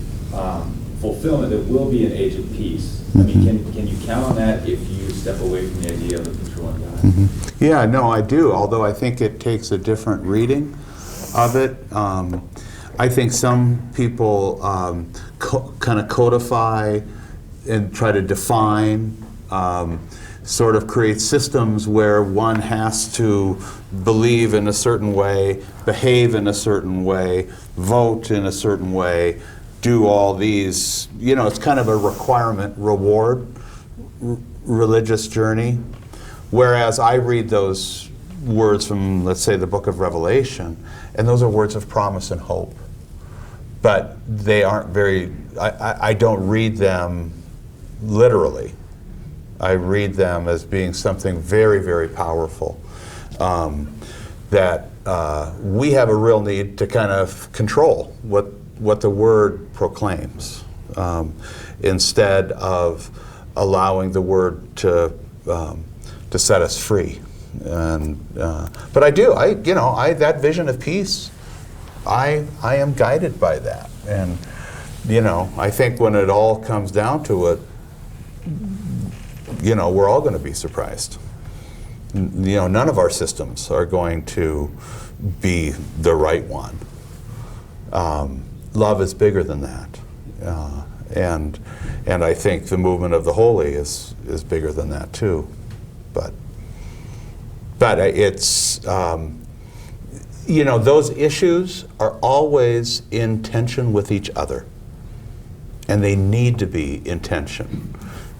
fulfillment, that will be an age of peace. I mean, can you count on that if you step away from the idea of a controlling God? Yeah, no, I do, although I think it takes a different reading of it. I think some people kind of codify and try to define, sort of create systems where one has to believe in a certain way, behave in a certain way, vote in a certain way, do all these, it's kind of a requirement, reward, religious journey. Whereas I read those words from, let's say, the book of Revelation, and those are words of promise and hope. But they aren't very, I don't read them literally. I read them as being something very, very powerful that we have a real need to kind of control what the Word proclaims instead of allowing the Word to set us free. And but I do, that vision of peace, I am guided by that. And I think when it all comes down to it, we're all going to be surprised. None of our systems are going to be the right one. Love is bigger than that. And I think the movement of the holy is bigger than that too. But it's, those issues are always in tension with each other. And they need to be in tension.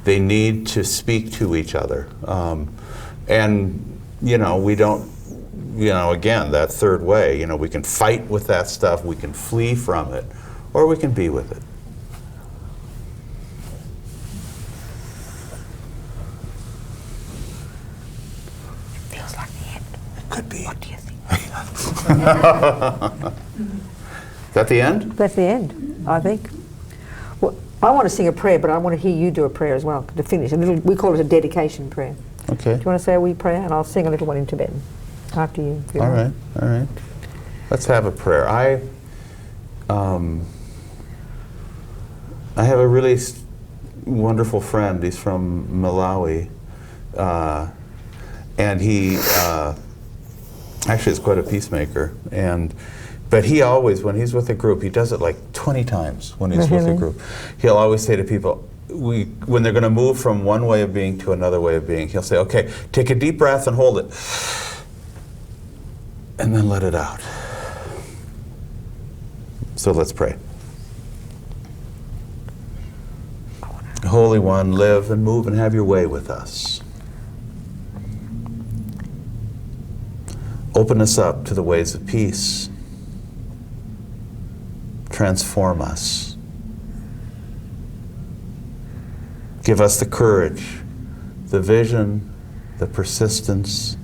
They need to speak to each other. And, you know, we don't, you know, again, that third way, you know, we can fight with that stuff, we can flee from it, or we can be with it. Feels like the end. It could be. What do you think? Is that the end? That's the end, I think. Well, I want to sing a prayer, but I want to hear you do a prayer as well to finish. We call it a dedication prayer. Okay. Do you want to say a wee prayer? And I'll sing a little one in Tibetan after you. All right, all right. Let's have a prayer. I have a really wonderful friend. He's from Malawi, and he actually is quite a peacemaker. But he always, when he's with a group, he does it like 20 times when he's with a group. He'll always say to people, when they're going to move from one way of being to another way of being, he'll say, okay, take a deep breath and hold it, and then let it out. So let's pray. Holy One, live and move and have your way with us. Open us up to the ways of peace. Transform us. Give us the courage, the vision, the persistence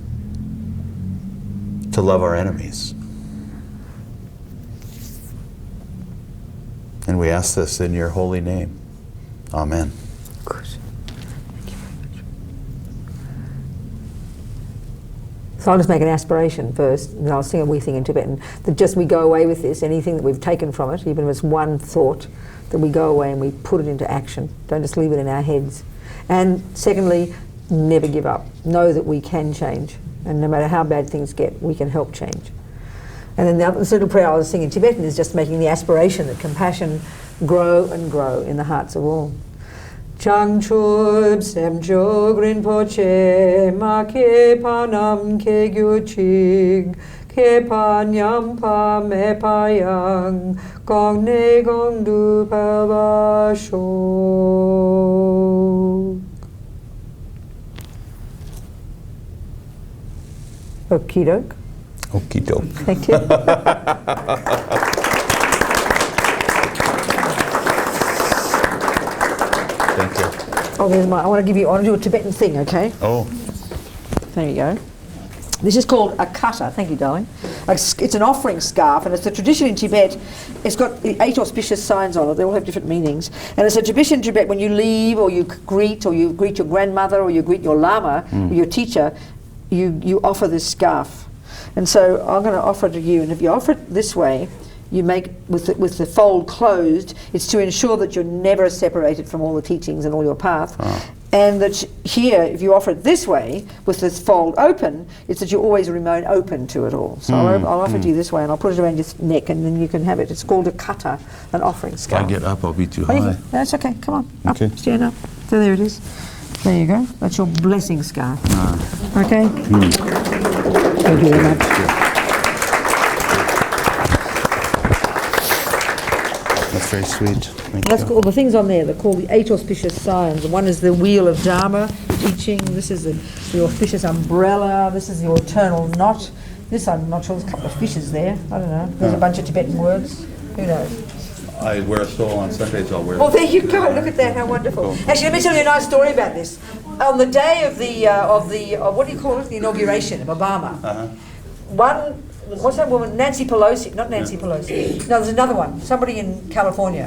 to love our enemies. And we ask this in your holy name. Amen. So I'll just make an aspiration first, and then I'll sing a wee thing in Tibetan, that just we go away with this, anything that we've taken from it, even if it's one thought, that we go away and we put it into action. Don't just leave it in our heads. And secondly, never give up. Know that we can change, and no matter how bad things get, we can help change. And then this little prayer I was singing in Tibetan is just making the aspiration that compassion grow and grow in the hearts of all. Changchub semjo grinpoche ma ke panam ke gyuchig ke panyam pa me payang gong ne gong du pa sho. Okie doke. Okie doke. Thank you. Thank you. Oh, there's I want to do a Tibetan thing, okay? Oh. There you go. This is called a kata. Thank you, darling. It's an offering scarf, and it's a tradition in Tibet. It's got the 8 auspicious signs on it. They all have different meanings. And it's a tradition in Tibet when you leave, or you greet your grandmother, or you greet your lama, or your teacher, you offer this scarf. And so I'm going to offer it to you. And if you offer it this way, you make, with the fold closed, it's to ensure that you're never separated from all the teachings and all your path. Oh. And that here, if you offer it this way, with this fold open, it's that you always remain open to it all. So I'll offer it to you this way, and I'll put it around your neck, and then you can have it. It's called a kata, an offering scarf. If I get up, I'll be too high. That's okay, come on. Okay. Up, stand up. So there it is. There you go. That's your blessing scarf. Okay? Thank you very much. That's very sweet. Thank That's you. called, the things on there, they're called the 8 auspicious signs. One is the wheel of Dharma teaching. This is the auspicious umbrella. This is the eternal knot. This, I'm not sure, there's a couple of fishes there. I don't know. There's a bunch of Tibetan words. Who knows? I wear a stole on Sundays, I'll wear Oh, there you go. Look at that. How wonderful. Actually, let me tell you a nice story about this. On the day of what do you call it? The inauguration of Obama. What's that woman? Nancy Pelosi. Not Nancy Pelosi. No, there's another one. Somebody in California.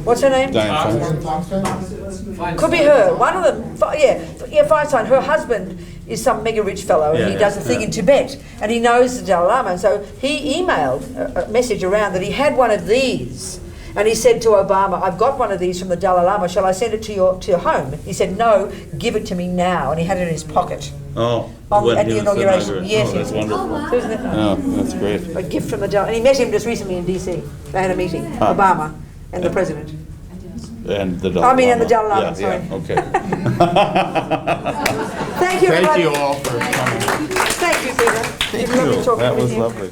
What's her name? Diane Could be her. One of them. Feinstein. Her husband is some mega rich fellow, and he does a thing in Tibet, and he knows the Dalai Lama. And so he emailed a message around that he had one of these. And he said to Obama, I've got one of these from the Dalai Lama, shall I send it to your home? He said, no, give it to me now. And he had it in his pocket. Oh, at the inauguration. Yes, that's wonderful. Isn't it nice? Oh, that's great. A gift from the Dalai. And he met him just recently in DC. They had a meeting, Obama and the president. And the Dalai Lama. And the Dalai Lama, sorry. Yeah, okay. Thank you, everybody. Thank you all for coming. Thank you, Peter. Thank you. That was lovely.